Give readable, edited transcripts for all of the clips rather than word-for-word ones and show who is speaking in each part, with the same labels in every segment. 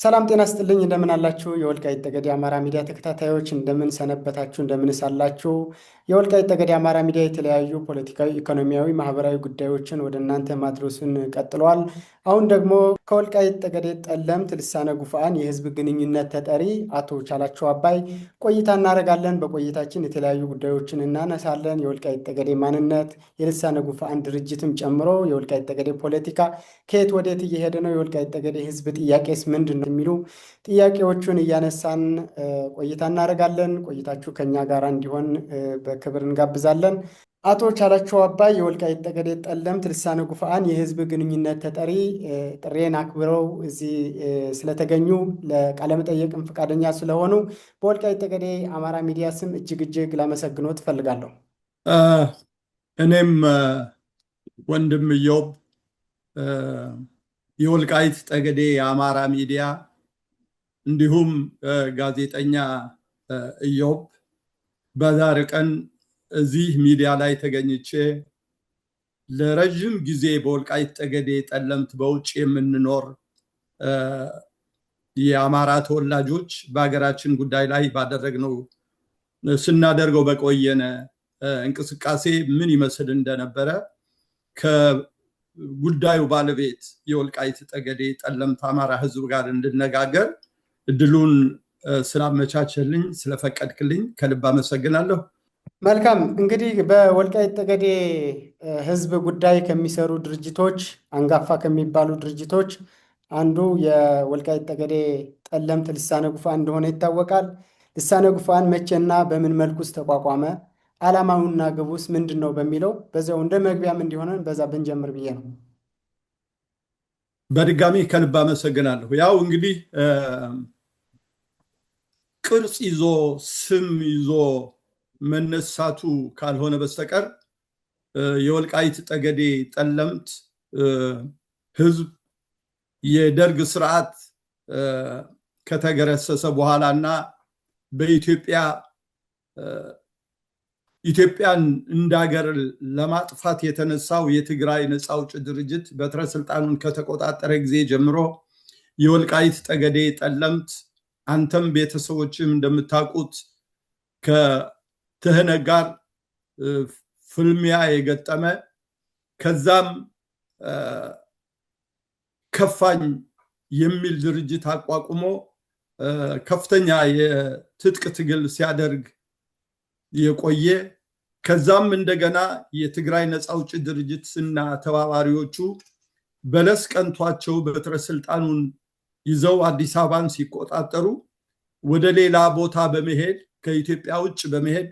Speaker 1: ሰላም ጤና ይስጥልኝ እንደምን አላችሁ የወልቃይት ጠገዴ አማራ ሚዲያ ተከታታዮች እንደምን ሰነበታችሁ እንደምንስ አላችሁ የወልቃይት ጠገዴ አማራ ሚዲያ የተለያዩ ፖለቲካዊ ኢኮኖሚያዊ ማህበራዊ ጉዳዮችን ወደ እናንተ ማድረሱን ቀጥሏል አሁን ደግሞ ከወልቃይት ጠገዴ ጠለምት ልሳነ ጉፋን የህዝብ ግንኙነት ተጠሪ አቶ ቻላቸው አባይ ቆይታ እናደርጋለን በቆይታችን የተለያዩ ጉዳዮችን እናነሳለን የወልቃይት ጠገዴ ማንነት የልሳነ ጉፋን ድርጅትም ጨምሮ የወልቃይት ጠገዴ ፖለቲካ ከየት ወዴት እየሄደ ነው የወልቃይት ጠገዴ ህዝብ ጥያቄስ ምንድነው የሚሉ ጥያቄዎችን እያነሳን ቆይታ እናደርጋለን ቆይታችሁ ከኛ ጋር እንዲሆን በክብር እንጋብዛለን አቶ ቻላቸው አባይ የወልቃይት ጠገዴ ጠለምት ልሳነ ጉፋን የህዝብ ግንኙነት ተጠሪ ጥሬን አክብረው እዚህ ስለተገኙ ለቃለ መጠይቅም ፈቃደኛ ስለሆኑ በወልቃይት ጠገዴ አማራ ሚዲያ ስም እጅግ ላመሰግኖት እፈልጋለሁ
Speaker 2: እኔም ወንድም ኢዮብ የወልቃይት ጠገዴ የአማራ ሚዲያ እንዲሁም ጋዜጠኛ ኢዮብ በዛሬ ቀን እዚህ ሚዲያ ላይ ተገኝቼ ለረጅም ጊዜ በወልቃይት ጠገዴ ጠለምት በውጭ የምንኖር የአማራ ተወላጆች በሀገራችን ጉዳይ ላይ ባደረግነው ስናደርገው በቆየነ እንቅስቃሴ ምን ይመስል እንደነበረ ከጉዳዩ ባለቤት የወልቃይት ጠገዴ ጠለምት አማራ ህዝብ ጋር እንድነጋገር እድሉን ስላመቻቸልኝ ስለፈቀድክልኝ ከልብ አመሰግናለሁ
Speaker 1: መልካም እንግዲህ በወልቃይት ጠገዴ ህዝብ ጉዳይ ከሚሰሩ ድርጅቶች አንጋፋ ከሚባሉ ድርጅቶች አንዱ የወልቃይት ጠገዴ ጠለምት ልሳነ ጉፋን እንደሆነ ይታወቃል ልሳነ ጉፋን መቼና በምን መልኩስ ተቋቋመ ዓላማውና ግቡስ ምንድነው በሚለው በዛው እንደ መግቢያም እንዲሆነን በዛ ብንጀምር ብዬ ነው
Speaker 2: በድጋሚ ከልብ አመሰግናለሁ ያው እንግዲህ ቅርጽ ይዞ ስም ይዞ መነሳቱ ካልሆነ በስተቀር የወልቃይት ጠገዴ ጠለምት ህዝብ የደርግ ስርዓት ከተገረሰሰ በኋላና ኢትዮጵያን እንዳገር ለማጥፋት የተነሳው የትግራይ ነፃ አውጪ ድርጅት በትረ ስልጣኑን ከተቆጣጠረ ጊዜ ጀምሮ የወልቃይት ጠገዴ ጠለምት አንተም ቤተሰቦችም እንደምታውቁት ከትህነግ ጋር ፍልሚያ የገጠመ ከዛም ከፋኝ የሚል ድርጅት አቋቁሞ ከፍተኛ የትጥቅ ትግል ሲያደርግ የቆየ ከዛም እንደገና የትግራይ ነፃ አውጪ ድርጅትና ተባባሪዎቹ በለስ ቀንቷቸው በትረ ስልጣኑን ይዘው አዲስ አበባን ሲቆጣጠሩ ወደ ሌላ ቦታ በመሄድ ከኢትዮጵያ ውጭ በመሄድ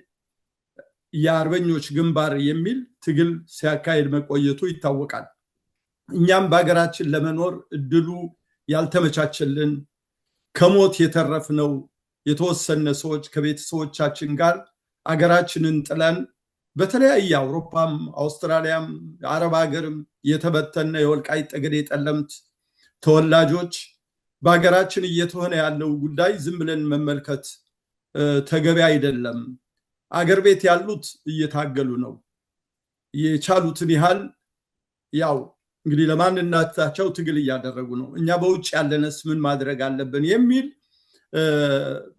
Speaker 2: የአርበኞች ግንባር የሚል ትግል ሲያካሄድ መቆየቱ ይታወቃል እኛም በሀገራችን ለመኖር እድሉ ያልተመቻቸልን ከሞት የተረፍነው የተወሰነ ሰዎች ከቤተሰቦቻችን ጋር አገራችንን ጥለን በተለያየ አውሮፓም አውስትራሊያም አረብ ሀገርም የተበተነ የወልቃይት ጠገዴ ጠለምት ተወላጆች በሀገራችን እየተሆነ ያለው ጉዳይ ዝም ብለን መመልከት ተገቢ አይደለም አገር ቤት ያሉት እየታገሉ ነው የቻሉትን ያህል ያው እንግዲህ ለማንነታቸው ትግል እያደረጉ ነው እኛ በውጭ ያለነስ ምን ማድረግ አለብን የሚል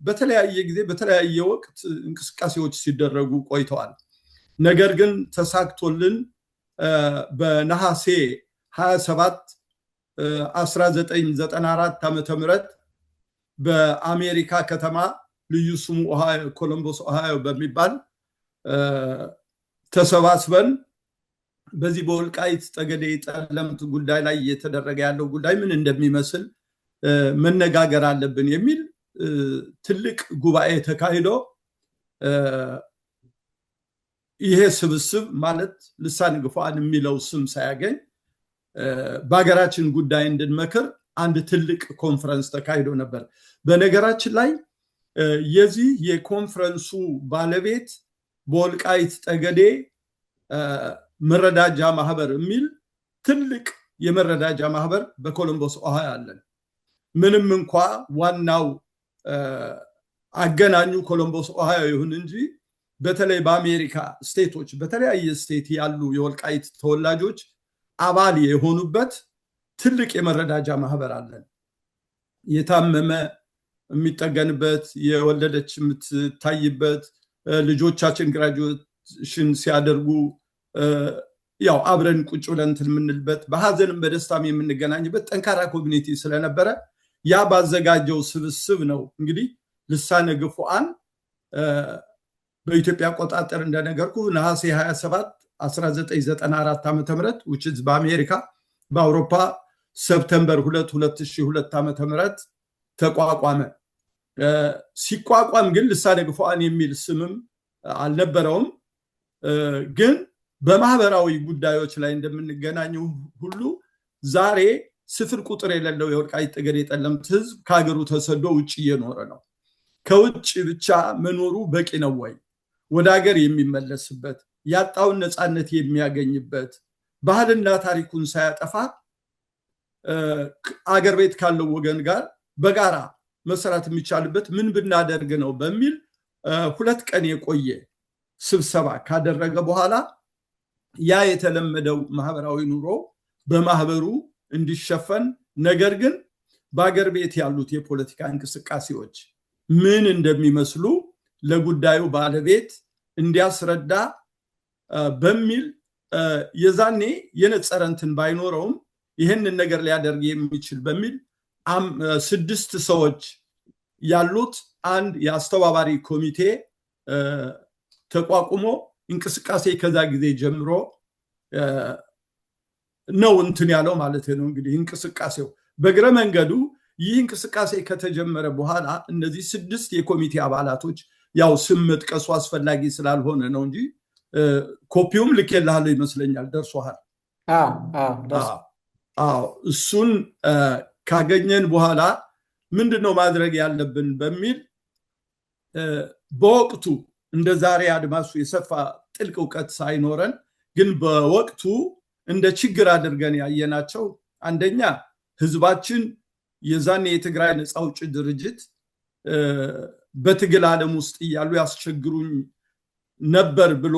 Speaker 2: በተለያየ ጊዜ በተለያየ ወቅት እንቅስቃሴዎች ሲደረጉ ቆይተዋል ነገር ግን ተሳክቶልን በነሐሴ 27 1994 ዓመተ ምህረት በአሜሪካ ከተማ ልዩ ስሙ ኮሎምቦስ ኦሃዮ በሚባል ተሰባስበን በዚህ በወልቃይት ጠገዴ ጠለምት ጉዳይ ላይ እየተደረገ ያለው ጉዳይ ምን እንደሚመስል መነጋገር አለብን የሚል ትልቅ ጉባኤ ተካሂዶ ይሄ ስብስብ ማለት ልሳነ ጉፋን የሚለው ስም ሳያገኝ በሀገራችን ጉዳይ እንድንመክር አንድ ትልቅ ኮንፈረንስ ተካሂዶ ነበር በነገራችን ላይ የዚህ የኮንፈረንሱ ባለቤት በወልቃይት ጠገዴ መረዳጃ ማህበር የሚል ትልቅ የመረዳጃ ማህበር በኮሎምቦስ ኦሃዮ አለን ምንም እንኳ ዋናው አገናኙ ኮሎምቦስ ኦሃዮ ይሁን እንጂ በተለይ በአሜሪካ ስቴቶች በተለያየ ስቴት ያሉ የወልቃይት ተወላጆች አባል የሆኑበት ትልቅ የመረዳጃ ማህበር አለን የታመመ የሚጠገንበት፣ የወለደች የምትታይበት፣ ልጆቻችን ግራጁዌሽን ሲያደርጉ ያው አብረን ቁጭ ብለን እንትን የምንልበት፣ በሀዘንም በደስታም የምንገናኝበት ጠንካራ ኮሚኒቲ ስለነበረ ያ ባዘጋጀው ስብስብ ነው እንግዲህ ልሳነ ግፉዓን በኢትዮጵያ አቆጣጠር እንደነገርኩ ነሐሴ 27 1994 ዓ.ም which is በአሜሪካ፣ በአውሮፓ ሰፕተምበር 2 2002 ዓ.ም ተቋቋመ። ሲቋቋም ግን ልሳነ ግፉዓን የሚል ስምም አልነበረውም። ግን በማህበራዊ ጉዳዮች ላይ እንደምንገናኘው ሁሉ ዛሬ ስፍር ቁጥር የሌለው የወልቃይት ጠገዴ ጠለምት ህዝብ ከሀገሩ ተሰዶ ውጭ እየኖረ ነው። ከውጭ ብቻ መኖሩ በቂ ነው ወይ? ወደ ሀገር የሚመለስበት፣ ያጣውን ነፃነት የሚያገኝበት፣ ባህልና ታሪኩን ሳያጠፋ አገር ቤት ካለው ወገን ጋር በጋራ መስራት የሚቻልበት ምን ብናደርግ ነው በሚል 2 ቀን የቆየ ስብሰባ ካደረገ በኋላ ያ የተለመደው ማህበራዊ ኑሮ በማህበሩ እንዲሸፈን፣ ነገር ግን በአገር ቤት ያሉት የፖለቲካ እንቅስቃሴዎች ምን እንደሚመስሉ ለጉዳዩ ባለቤት እንዲያስረዳ በሚል የዛኔ የነጸረ እንትን ባይኖረውም ይህንን ነገር ሊያደርግ የሚችል በሚል 6 ሰዎች ያሉት አንድ የአስተባባሪ ኮሚቴ ተቋቁሞ እንቅስቃሴ ከዛ ጊዜ ጀምሮ ነው እንትን ያለው ማለት ነው። እንግዲህ እንቅስቃሴው በግረ መንገዱ ይህ እንቅስቃሴ ከተጀመረ በኋላ እነዚህ 6 የኮሚቴ አባላቶች ያው ስም መጥቀሱ አስፈላጊ ስላልሆነ ነው እንጂ ኮፒውም ልኬልሃለሁ ይመስለኛል። ደርሶሃል? እሱን ካገኘን በኋላ ምንድነው ማድረግ ያለብን በሚል በወቅቱ እንደ ዛሬ አድማሱ የሰፋ ጥልቅ እውቀት ሳይኖረን ግን በወቅቱ እንደ ችግር አድርገን ያየናቸው፣ አንደኛ ህዝባችን የዛኔ የትግራይ ነፃ አውጪ ድርጅት በትግል ዓለም ውስጥ እያሉ ያስቸግሩኝ ነበር ብሎ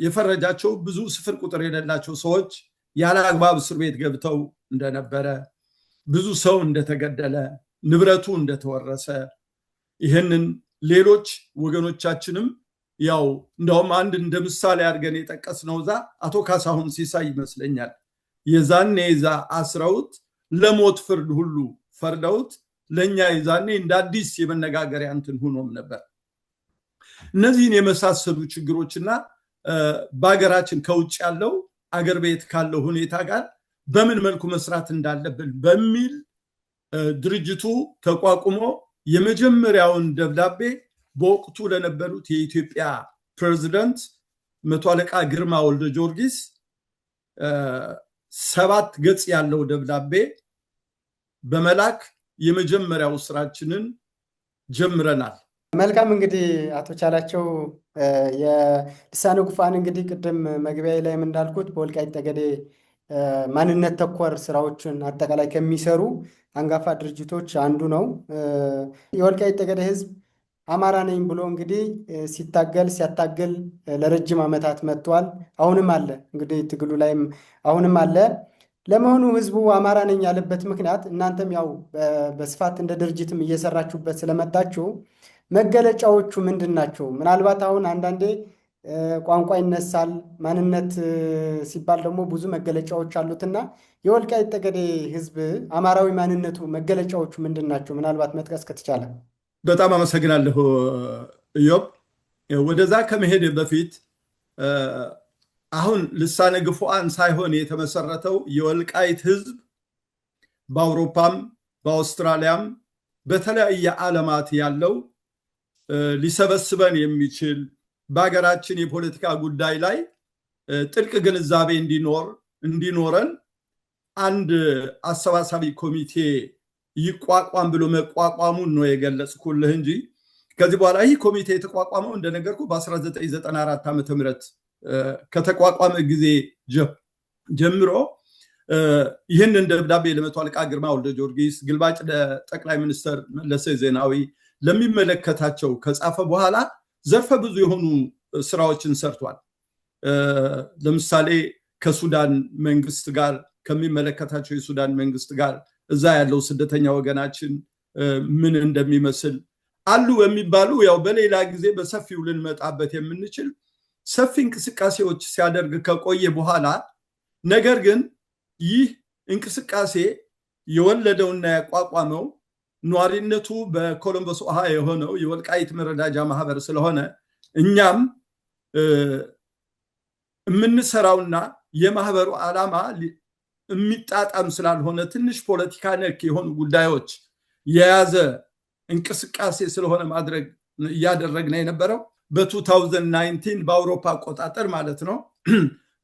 Speaker 2: የፈረጃቸው ብዙ ስፍር ቁጥር የሌላቸው ሰዎች ያለ አግባብ እስር ቤት ገብተው እንደነበረ፣ ብዙ ሰው እንደተገደለ፣ ንብረቱ እንደተወረሰ፣ ይህንን ሌሎች ወገኖቻችንም ያው እንደውም አንድ እንደ ምሳሌ አድርገን የጠቀስነው ዛ አቶ ካሳሁን ሲሳይ ይመስለኛል የዛኔ ዛ አስረውት ለሞት ፍርድ ሁሉ ፈርደውት ለኛ የዛኔ እንደ አዲስ የመነጋገሪያ እንትን ሆኖም ነበር። እነዚህን የመሳሰሉ ችግሮችና በአገራችን ከውጭ ያለው አገር ቤት ካለው ሁኔታ ጋር በምን መልኩ መስራት እንዳለብን በሚል ድርጅቱ ተቋቁሞ የመጀመሪያውን ደብዳቤ በወቅቱ ለነበሩት የኢትዮጵያ ፕሬዝዳንት መቶ አለቃ ግርማ ወልደ ጊዮርጊስ 7 ገጽ ያለው ደብዳቤ በመላክ የመጀመሪያው ስራችንን ጀምረናል።
Speaker 1: መልካም። እንግዲህ አቶ ቻላቸው የልሳነ ግፉዓን እንግዲህ ቅድም መግቢያ ላይ እንዳልኩት በወልቃይት ጠገዴ ማንነት ተኮር ስራዎችን አጠቃላይ ከሚሰሩ አንጋፋ ድርጅቶች አንዱ ነው። የወልቃይት ጠገዴ ህዝብ አማራ ነኝ ብሎ እንግዲህ ሲያታገል ለረጅም ዓመታት መጥቷል። አሁንም አለ። እንግዲህ ትግሉ ላይም አሁንም አለ። ለመሆኑ ህዝቡ አማራ ነኝ ያለበት ምክንያት እናንተም ያው በስፋት እንደ ድርጅትም እየሰራችሁበት ስለመጣችሁ መገለጫዎቹ ምንድን ናቸው? ምናልባት አሁን አንዳንዴ ቋንቋ ይነሳል፣ ማንነት ሲባል ደግሞ ብዙ መገለጫዎች አሉትና የወልቃይት ጠገዴ ህዝብ አማራዊ ማንነቱ መገለጫዎቹ ምንድን ናቸው? ምናልባት መጥቀስ ከተቻለ።
Speaker 2: በጣም አመሰግናለሁ ኢዮብ። ወደዛ ከመሄድ በፊት አሁን ልሳነ ግፉዓን ሳይሆን የተመሰረተው የወልቃይት ህዝብ በአውሮፓም በአውስትራሊያም በተለያየ ዓለማት ያለው ሊሰበስበን የሚችል በሀገራችን የፖለቲካ ጉዳይ ላይ ጥልቅ ግንዛቤ እንዲኖረን አንድ አሰባሳቢ ኮሚቴ ይቋቋም ብሎ መቋቋሙን ነው የገለጽኩልህ እንጂ ከዚህ በኋላ ይህ ኮሚቴ የተቋቋመው እንደነገርኩ በ1994 ዓ.ም ከተቋቋመ ጊዜ ጀምሮ ይህንን ደብዳቤ ለመቶ አለቃ ግርማ ወልደ ጊዮርጊስ ግልባጭ ለጠቅላይ ሚኒስትር መለስ ዜናዊ ለሚመለከታቸው ከጻፈ በኋላ ዘርፈ ብዙ የሆኑ ስራዎችን ሰርቷል። ለምሳሌ ከሱዳን መንግስት ጋር ከሚመለከታቸው የሱዳን መንግስት ጋር እዛ ያለው ስደተኛ ወገናችን ምን እንደሚመስል አሉ የሚባሉ ያው በሌላ ጊዜ በሰፊው ልንመጣበት የምንችል ሰፊ እንቅስቃሴዎች ሲያደርግ ከቆየ በኋላ ነገር ግን ይህ እንቅስቃሴ የወለደውና ያቋቋመው ኗሪነቱ በኮሎምበስ ኦሃዮ የሆነው የወልቃይት መረዳጃ ማህበር ስለሆነ እኛም የምንሰራውና የማህበሩ ዓላማ የሚጣጣም ስላልሆነ ትንሽ ፖለቲካ ነክ የሆኑ ጉዳዮች የያዘ እንቅስቃሴ ስለሆነ ማድረግ እያደረግን የነበረው በ2019 በአውሮፓ አቆጣጠር ማለት ነው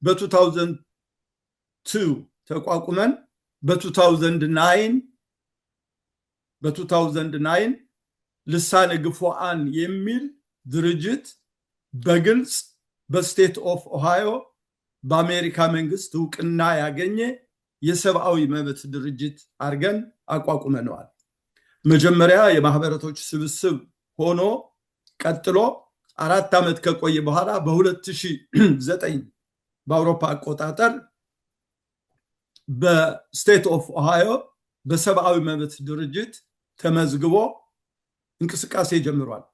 Speaker 2: በ2002 ተቋቁመን በ2009 ልሳነ ግፉዓን የሚል ድርጅት በግልጽ በስቴት ኦፍ ኦሃዮ በአሜሪካ መንግስት እውቅና ያገኘ የሰብአዊ መብት ድርጅት አርገን አቋቁመነዋል። መጀመሪያ የማህበረቶች ስብስብ ሆኖ ቀጥሎ 4 ዓመት ከቆየ በኋላ በ2009 በአውሮፓ አቆጣጠር በስቴት ኦፍ ኦሃዮ በሰብአዊ መብት ድርጅት ተመዝግቦ እንቅስቃሴ ጀምሯል።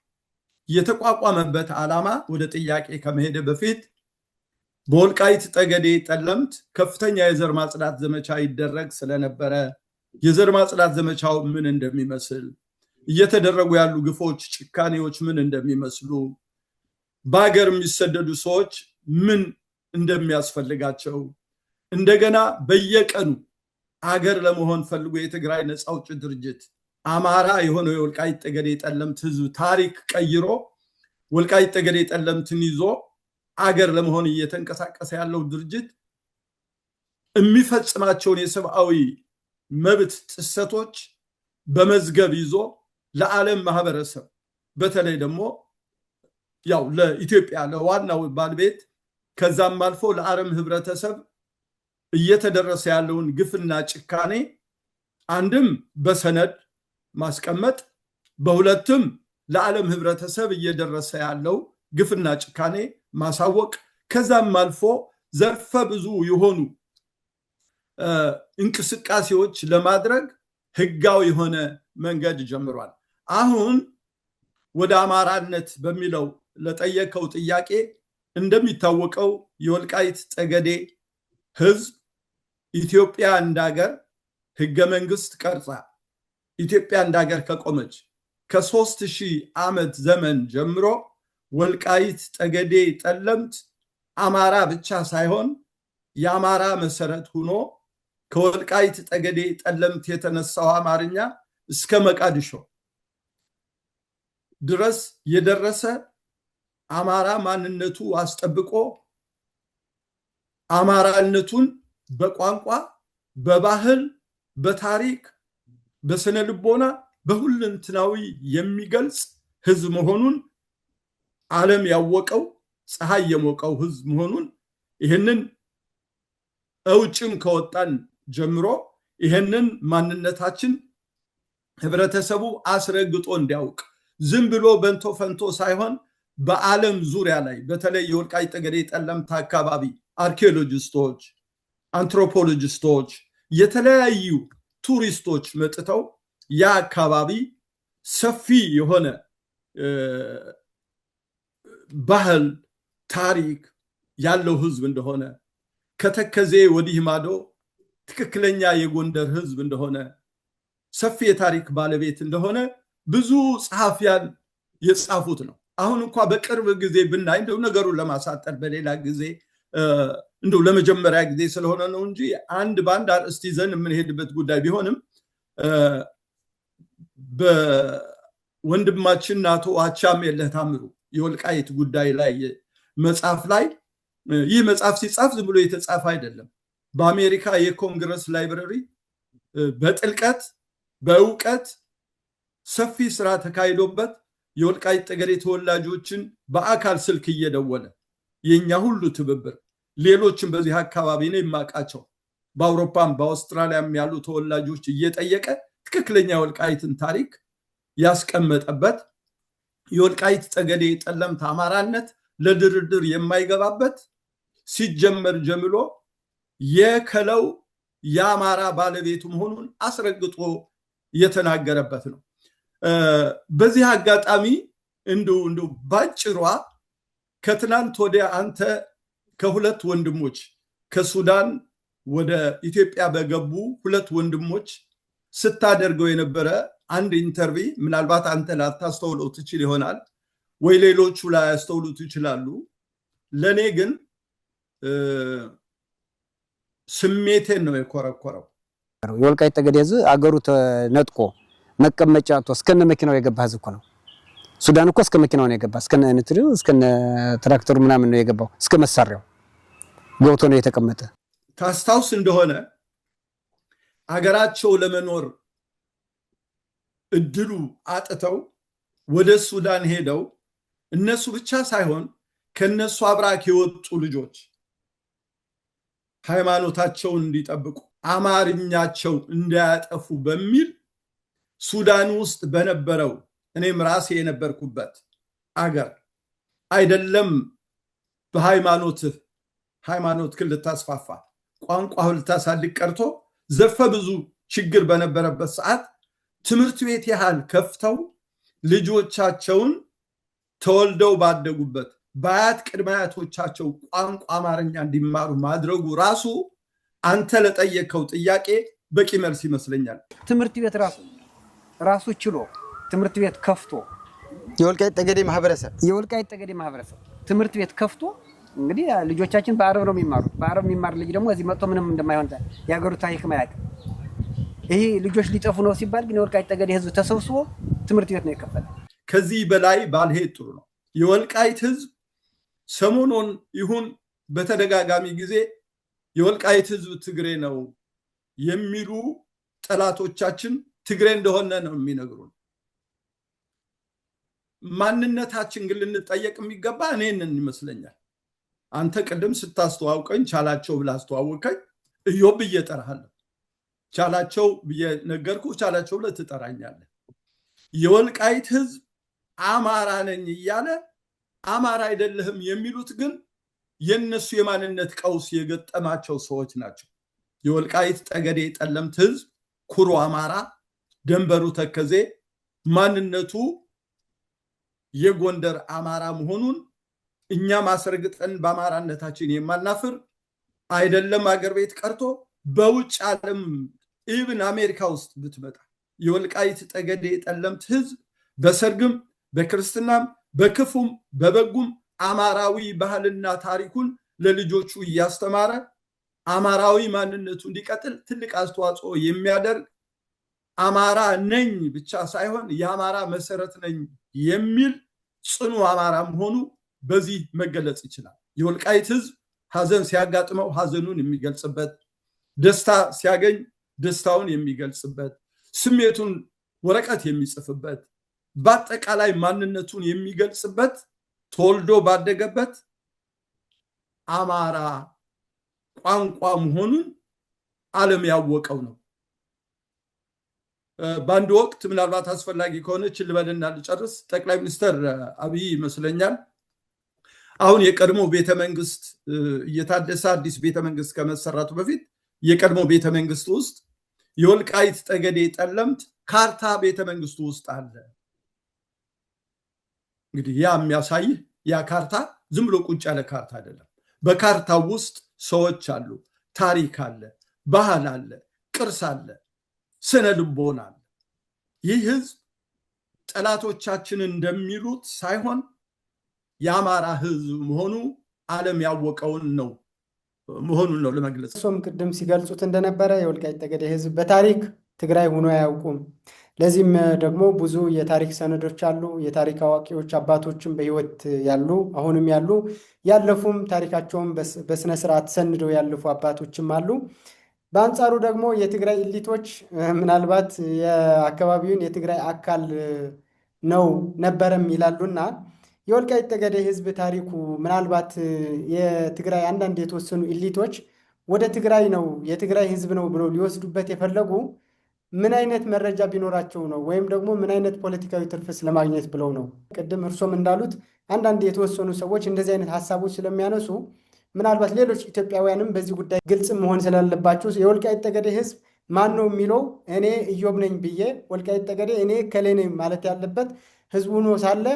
Speaker 2: የተቋቋመበት ዓላማ ወደ ጥያቄ ከመሄድ በፊት በወልቃይት ጠገዴ ጠለምት ከፍተኛ የዘር ማጽዳት ዘመቻ ይደረግ ስለነበረ የዘር ማጽዳት ዘመቻው ምን እንደሚመስል እየተደረጉ ያሉ ግፎች ጭካኔዎች ምን እንደሚመስሉ በአገር የሚሰደዱ ሰዎች ምን እንደሚያስፈልጋቸው እንደገና በየቀኑ አገር ለመሆን ፈልጎ የትግራይ ነፃ አውጪ ድርጅት አማራ የሆነው የወልቃይት ጠገዴ ጠለምት ህዝብ ታሪክ ቀይሮ ወልቃይት ጠገዴ ጠለምትን ይዞ አገር ለመሆን እየተንቀሳቀሰ ያለው ድርጅት የሚፈጽማቸውን የሰብአዊ መብት ጥሰቶች በመዝገብ ይዞ ለዓለም ማህበረሰብ በተለይ ደግሞ ያው ለኢትዮጵያ ለዋናው ባለቤት ከዛም አልፎ ለዓለም ህብረተሰብ እየተደረሰ ያለውን ግፍና ጭካኔ አንድም በሰነድ ማስቀመጥ በሁለትም ለዓለም ህብረተሰብ እየደረሰ ያለው ግፍና ጭካኔ ማሳወቅ ከዛም አልፎ ዘርፈ ብዙ የሆኑ እንቅስቃሴዎች ለማድረግ ህጋዊ የሆነ መንገድ ጀምሯል። አሁን ወደ አማራነት በሚለው ለጠየቀው ጥያቄ እንደሚታወቀው የወልቃይት ጠገዴ ህዝብ ኢትዮጵያ እንዳገር ህገ መንግስት ቀርጻ ኢትዮጵያ እንዳገር ከቆመች ከ3000 ዓመት ዘመን ጀምሮ ወልቃይት ጠገዴ ጠለምት አማራ ብቻ ሳይሆን የአማራ መሰረት ሆኖ ከወልቃይት ጠገዴ ጠለምት የተነሳው አማርኛ እስከ መቃድሾ ድረስ የደረሰ አማራ ማንነቱ አስጠብቆ አማራነቱን በቋንቋ በባህል በታሪክ በስነ ልቦና በሁለንተናዊ የሚገልጽ ህዝብ መሆኑን ዓለም ያወቀው ፀሐይ የሞቀው ህዝብ መሆኑን ይሄንን እውጭም ከወጣን ጀምሮ ይሄንን ማንነታችን ህብረተሰቡ አስረግጦ እንዲያውቅ ዝም ብሎ በንቶ ፈንቶ ሳይሆን በዓለም ዙሪያ ላይ በተለይ የወልቃይት ጠገዴ ጠለምት አካባቢ አርኪኦሎጂስቶች አንትሮፖሎጂስቶች የተለያዩ ቱሪስቶች መጥተው ያ አካባቢ ሰፊ የሆነ ባህል ታሪክ ያለው ህዝብ እንደሆነ ከተከዜ ወዲህ ማዶ ትክክለኛ የጎንደር ህዝብ እንደሆነ ሰፊ የታሪክ ባለቤት እንደሆነ ብዙ ጸሐፊያን የጻፉት ነው። አሁን እንኳን በቅርብ ጊዜ ብናይ እንደው ነገሩን ለማሳጠር በሌላ ጊዜ እንደው ለመጀመሪያ ጊዜ ስለሆነ ነው እንጂ አንድ ባንድ አርዕስት ይዘን የምንሄድበት ጉዳይ ቢሆንም በወንድማችን አቶ አቻምየለህ ታምሩ የወልቃይት ጉዳይ ላይ መጽሐፍ ላይ ይህ መጽሐፍ ሲጻፍ ዝም ብሎ የተጻፈ አይደለም። በአሜሪካ የኮንግረስ ላይብረሪ በጥልቀት በእውቀት ሰፊ ስራ ተካሂዶበት የወልቃይት ጠገዴ ተወላጆችን በአካል ስልክ እየደወለ የኛ ሁሉ ትብብር ሌሎችም በዚህ አካባቢ ነው የማቃቸው በአውሮፓም በአውስትራሊያም ያሉ ተወላጆች እየጠየቀ ትክክለኛ የወልቃይትን ታሪክ ያስቀመጠበት የወልቃይት ጠገዴ ጠለምት አማራነት ለድርድር የማይገባበት ሲጀመር ጀምሮ የከለው የአማራ ባለቤቱ መሆኑን አስረግጦ የተናገረበት ነው። በዚህ አጋጣሚ እንዲሁ ባጭሯ ከትናንት ወዲያ አንተ ከሁለት ወንድሞች ከሱዳን ወደ ኢትዮጵያ በገቡ ሁለት ወንድሞች ስታደርገው የነበረ አንድ ኢንተርቪ ምናልባት አንተ ላታስተውለው ትችል ይሆናል ወይ ሌሎቹ ላያስተውሉት ይችላሉ። ለእኔ ግን ስሜቴን ነው የኮረኮረው።
Speaker 3: የወልቃይት ጠገዴ ህዝብ አገሩ ተነጥቆ መቀመጫ አጥቶ እስከነ መኪናው የገባ ህዝብ እኮ ነው። ሱዳን እኮ እስከ መኪናው ነው የገባ፣ እስከነ እንትሪው እስከነ ትራክተሩ ምናምን ነው የገባው፣ እስከ መሳሪያው ገብቶ ነው የተቀመጠ።
Speaker 2: ታስታውስ እንደሆነ አገራቸው ለመኖር እድሉ አጥተው ወደ ሱዳን ሄደው እነሱ ብቻ ሳይሆን ከነሱ አብራክ የወጡ ልጆች ሃይማኖታቸውን እንዲጠብቁ አማርኛቸው እንዳያጠፉ በሚል ሱዳን ውስጥ በነበረው እኔም ራሴ የነበርኩበት አገር አይደለም ሃይማኖት ልታስፋፋ ቋንቋ ልታሳድግ ቀርቶ ዘርፈ ብዙ ችግር በነበረበት ሰዓት ትምህርት ቤት ያህል ከፍተው ልጆቻቸውን ተወልደው ባደጉበት በአያት ቅድመ አያቶቻቸው ቋንቋ አማርኛ እንዲማሩ ማድረጉ ራሱ አንተ ለጠየቀው ጥያቄ በቂ መልስ ይመስለኛል።
Speaker 3: ትምህርት ቤት ራሱ ችሎ ትምህርት ቤት ከፍቶ
Speaker 1: የወልቃይት ጠገዴ ማህበረሰብ
Speaker 3: ትምህርት ቤት ከፍቶ እንግዲህ ልጆቻችን በአረብ ነው የሚማሩት። በአረብ የሚማር ልጅ ደግሞ እዚህ መጥቶ ምንም እንደማይሆን ያገሩ ታሪክ ማያውቅ ይሄ ልጆች ሊጠፉ ነው ሲባል ግን የወልቃይት ጠገዴ ህዝብ ተሰብስቦ ትምህርት ቤት ነው የከፈለ።
Speaker 2: ከዚህ በላይ ባልሄድ ጥሩ ነው። የወልቃይት ህዝብ ሰሞኑን ይሁን በተደጋጋሚ ጊዜ የወልቃይት ህዝብ ትግሬ ነው የሚሉ ጠላቶቻችን ትግሬ እንደሆነ ነው የሚነግሩን። ማንነታችን ግን ልንጠየቅ የሚገባ እኔንን ይመስለኛል። አንተ ቅድም ስታስተዋውቀኝ ቻላቸው ብለህ አስተዋወቀኝ። እዮብ ብዬ እጠራሃለሁ። ቻላቸው ብዬ ነገርኩ። ቻላቸው ብለህ ትጠራኛለህ። የወልቃይት ህዝብ አማራ ነኝ እያለ አማራ አይደለህም የሚሉት ግን የነሱ የማንነት ቀውስ የገጠማቸው ሰዎች ናቸው። የወልቃይት ጠገዴ ጠለምት ህዝብ ኩሩ አማራ፣ ደንበሩ ተከዜ፣ ማንነቱ የጎንደር አማራ መሆኑን እኛ ማስረግጠን በአማራነታችን የማናፍር አይደለም። አገር ቤት ቀርቶ በውጭ ዓለም ኢብን አሜሪካ ውስጥ ብትመጣ የወልቃይት ጠገዴ ጠለምት ህዝብ በሰርግም በክርስትናም በክፉም በበጉም አማራዊ ባህልና ታሪኩን ለልጆቹ እያስተማረ አማራዊ ማንነቱ እንዲቀጥል ትልቅ አስተዋጽኦ የሚያደርግ አማራ ነኝ ብቻ ሳይሆን የአማራ መሰረት ነኝ የሚል ጽኑ አማራ መሆኑ በዚህ መገለጽ ይችላል። የወልቃይት ህዝብ ሐዘን ሲያጋጥመው ሐዘኑን የሚገልጽበት፣ ደስታ ሲያገኝ ደስታውን የሚገልጽበት፣ ስሜቱን ወረቀት የሚጽፍበት፣ በአጠቃላይ ማንነቱን የሚገልጽበት ተወልዶ ባደገበት አማራ ቋንቋ መሆኑን ዓለም ያወቀው ነው። በአንድ ወቅት ምናልባት አስፈላጊ ከሆነች ልበልና ልጨርስ። ጠቅላይ ሚኒስትር አብይ ይመስለኛል አሁን የቀድሞ ቤተመንግስት እየታደሰ አዲስ ቤተመንግስት ከመሰራቱ በፊት የቀድሞ ቤተመንግስት ውስጥ የወልቃይት ጠገዴ ጠለምት ካርታ ቤተመንግስቱ ውስጥ አለ። እንግዲህ ያ የሚያሳይህ ያ ካርታ ዝም ብሎ ቁጭ ያለ ካርታ አይደለም። በካርታው ውስጥ ሰዎች አሉ፣ ታሪክ አለ፣ ባህል አለ፣ ቅርስ አለ፣ ስነ ልቦና አለ። ይህ ህዝብ ጠላቶቻችን እንደሚሉት ሳይሆን የአማራ ህዝብ መሆኑ ዓለም ያወቀውን ነው መሆኑን ነው ለመግለጽ።
Speaker 1: እሱም ቅድም ሲገልጹት እንደነበረ የወልቃይት ጠገዴ ህዝብ በታሪክ ትግራይ ሆኖ አያውቁም። ለዚህም ደግሞ ብዙ የታሪክ ሰነዶች አሉ። የታሪክ አዋቂዎች አባቶችም በህይወት ያሉ አሁንም ያሉ ያለፉም ታሪካቸውን በስነ ስርዓት ሰንደው ያለፉ አባቶችም አሉ። በአንጻሩ ደግሞ የትግራይ ኢሊቶች ምናልባት የአካባቢውን የትግራይ አካል ነው ነበረም ይላሉና የወልቃይት ጠገዴ ህዝብ ታሪኩ ምናልባት የትግራይ አንዳንድ የተወሰኑ ኢሊቶች ወደ ትግራይ ነው የትግራይ ህዝብ ነው ብለው ሊወስዱበት የፈለጉ ምን አይነት መረጃ ቢኖራቸው ነው? ወይም ደግሞ ምን አይነት ፖለቲካዊ ትርፍስ ለማግኘት ብለው ነው? ቅድም እርሶም እንዳሉት አንዳንድ የተወሰኑ ሰዎች እንደዚህ አይነት ሀሳቦች ስለሚያነሱ ምናልባት ሌሎች ኢትዮጵያውያንም በዚህ ጉዳይ ግልጽ መሆን ስላለባቸው የወልቃይት ጠገዴ ህዝብ ማን ነው የሚለው እኔ ኢዮብ ነኝ ብዬ ወልቃይት ጠገዴ እኔ ከሌ ነኝ ማለት ያለበት ህዝቡ ነው ሳለ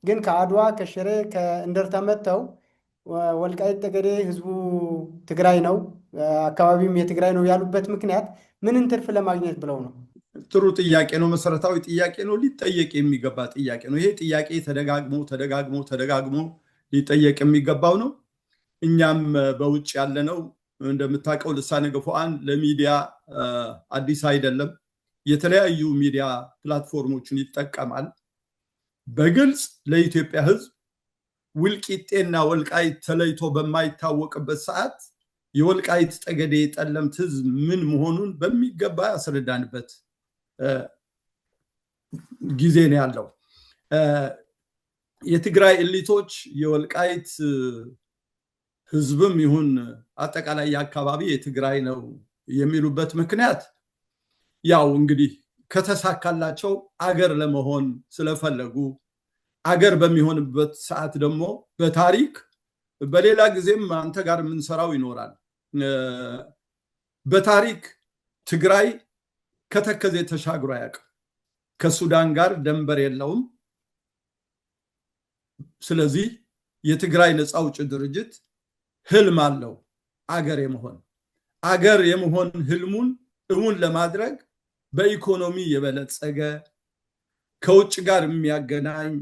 Speaker 1: ግን ከአድዋ ከሽሬ ከእንደርታ መጥተው ወልቃይት ጠገዴ ህዝቡ ትግራይ ነው አካባቢውም የትግራይ ነው ያሉበት ምክንያት ምንን ትርፍ ለማግኘት ብለው ነው?
Speaker 2: ጥሩ ጥያቄ ነው። መሰረታዊ ጥያቄ ነው። ሊጠየቅ የሚገባ ጥያቄ ነው። ይሄ ጥያቄ ተደጋግሞ ሊጠየቅ የሚገባው ነው። እኛም በውጭ ያለነው እንደምታውቀው ልሳነ ገፉዓን ለሚዲያ አዲስ አይደለም። የተለያዩ ሚዲያ ፕላትፎርሞችን ይጠቀማል። በግልጽ ለኢትዮጵያ ህዝብ ውልቂጤና ወልቃይት ተለይቶ በማይታወቅበት ሰዓት የወልቃይት ጠገዴ ጠለምት ህዝብ ምን መሆኑን በሚገባ ያስረዳንበት ጊዜ ነው ያለው። የትግራይ ኤሊቶች የወልቃይት ህዝብም ይሁን አጠቃላይ የአካባቢ የትግራይ ነው የሚሉበት ምክንያት ያው እንግዲህ ከተሳካላቸው አገር ለመሆን ስለፈለጉ አገር በሚሆንበት ሰዓት ደግሞ በታሪክ በሌላ ጊዜም አንተ ጋር የምንሰራው ይኖራል። በታሪክ ትግራይ ከተከዜ ተሻግሮ አያውቅም። ከሱዳን ጋር ደንበር የለውም። ስለዚህ የትግራይ ነፃ አውጪ ድርጅት ህልም አለው አገር የመሆን ህልሙን እውን ለማድረግ በኢኮኖሚ የበለጸገ ከውጭ ጋር የሚያገናኝ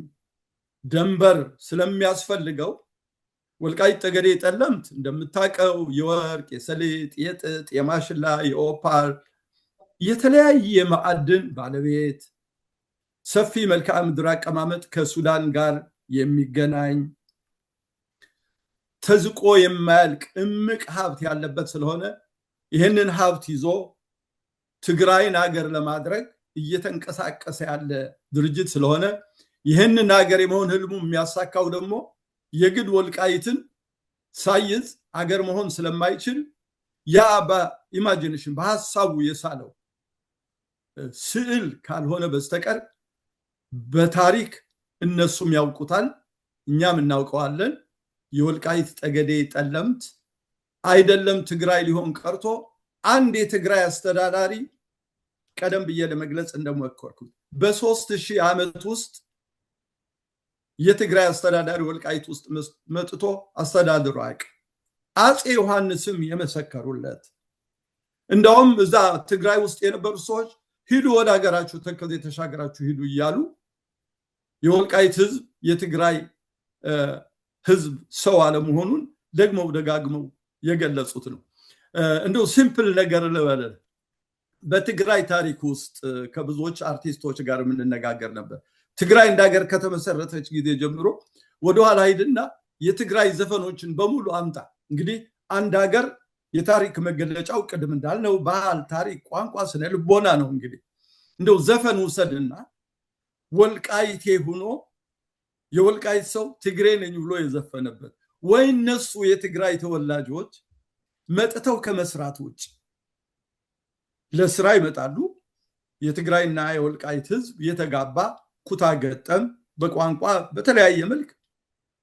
Speaker 2: ደንበር ስለሚያስፈልገው ወልቃይት ጠገዴ ጠለምት እንደምታውቀው የወርቅ፣ የሰሊጥ፣ የጥጥ፣ የማሽላ፣ የኦፓር የተለያየ ማዕድን ባለቤት ሰፊ መልክዓ ምድር አቀማመጥ ከሱዳን ጋር የሚገናኝ ተዝቆ የማያልቅ እምቅ ሀብት ያለበት ስለሆነ ይህንን ሀብት ይዞ ትግራይን አገር ለማድረግ እየተንቀሳቀሰ ያለ ድርጅት ስለሆነ ይህንን አገር የመሆን ህልሙ የሚያሳካው ደግሞ የግድ ወልቃይትን ሳይዝ አገር መሆን ስለማይችል ያ በኢማጂኔሽን በሐሳቡ የሳለው ስዕል ካልሆነ በስተቀር በታሪክ እነሱም ያውቁታል፣ እኛም እናውቀዋለን። የወልቃይት ጠገዴ ጠለምት አይደለም ትግራይ ሊሆን ቀርቶ አንድ የትግራይ አስተዳዳሪ ቀደም ብዬ ለመግለጽ እንደሞከርኩት በ3000 ዓመት ውስጥ የትግራይ አስተዳዳሪ ወልቃይት ውስጥ መጥቶ አስተዳድሮ አያውቅም። አፄ ዮሐንስም የመሰከሩለት እንደውም እዛ ትግራይ ውስጥ የነበሩ ሰዎች ሂዱ ወደ ሀገራችሁ ተከዜ ተሻገራችሁ ሂዱ እያሉ የወልቃይት ህዝብ የትግራይ ህዝብ ሰው አለመሆኑን ደግመው ደጋግመው የገለጹት ነው። እንደው ሲምፕል ነገር ልበል። በትግራይ ታሪክ ውስጥ ከብዙዎች አርቲስቶች ጋር የምንነጋገር ነበር። ትግራይ እንዳገር ከተመሰረተች ጊዜ ጀምሮ ወደኋላ ሂድና የትግራይ ዘፈኖችን በሙሉ አምጣ። እንግዲህ አንድ ሀገር የታሪክ መገለጫው ቅድም እንዳልነው ባህል፣ ታሪክ፣ ቋንቋ፣ ስነ ልቦና ነው። እንግዲህ እንደው ዘፈን ውሰድና ወልቃይቴ ሆኖ የወልቃይት ሰው ትግሬ ነኝ ብሎ የዘፈነበት ወይ እነሱ የትግራይ ተወላጆች መጥተው ከመስራት ውጭ ለስራ ይመጣሉ። የትግራይና የወልቃይት ህዝብ የተጋባ ኩታ ገጠም በቋንቋ በተለያየ መልክ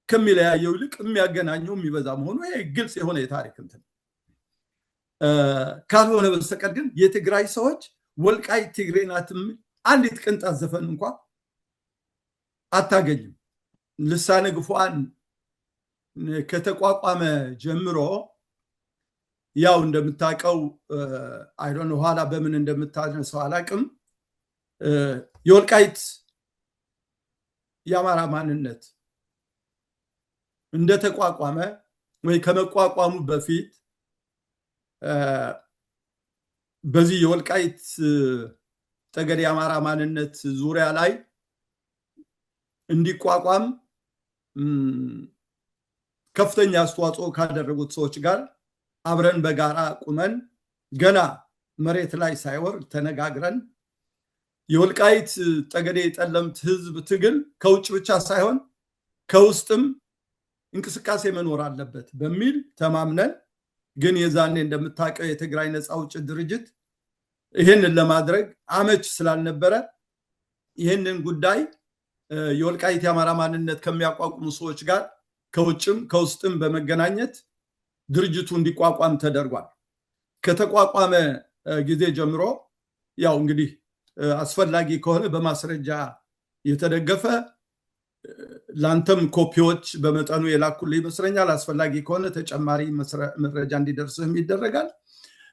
Speaker 2: ከሚለያየው ይልቅ የሚያገናኘው የሚበዛ መሆኑ ይሄ ግልጽ የሆነ የታሪክ እንትን ካልሆነ በስተቀር ግን የትግራይ ሰዎች ወልቃይት ትግሬ ናት አንዲት ቅንጣት ዘፈን እንኳን አታገኝም። ልሳነ ገፉዓን ከተቋቋመ ጀምሮ ያው እንደምታውቀው አይዶን ኋላ በምን እንደምታነሳው አላቅም የወልቃይት የአማራ ማንነት እንደተቋቋመ ወይ ከመቋቋሙ በፊት በዚህ የወልቃይት ጠገዴ የአማራ ማንነት ዙሪያ ላይ እንዲቋቋም ከፍተኛ አስተዋጽኦ ካደረጉት ሰዎች ጋር አብረን በጋራ ቁመን ገና መሬት ላይ ሳይወርድ ተነጋግረን የወልቃይት ጠገዴ ጠለምት ህዝብ ትግል ከውጭ ብቻ ሳይሆን ከውስጥም እንቅስቃሴ መኖር አለበት በሚል ተማምነን ግን የዛኔ እንደምታውቀው የትግራይ ነፃ አውጪ ድርጅት ይሄንን ለማድረግ አመች ስላልነበረ ይሄንን ጉዳይ የወልቃይት የአማራ ማንነት ከሚያቋቁሙ ሰዎች ጋር ከውጭም ከውስጥም በመገናኘት ድርጅቱ እንዲቋቋም ተደርጓል። ከተቋቋመ ጊዜ ጀምሮ ያው እንግዲህ አስፈላጊ ከሆነ በማስረጃ የተደገፈ ላንተም ኮፒዎች በመጠኑ የላኩልህ ይመስለኛል። አስፈላጊ ከሆነ ተጨማሪ መረጃ እንዲደርስህም ይደረጋል።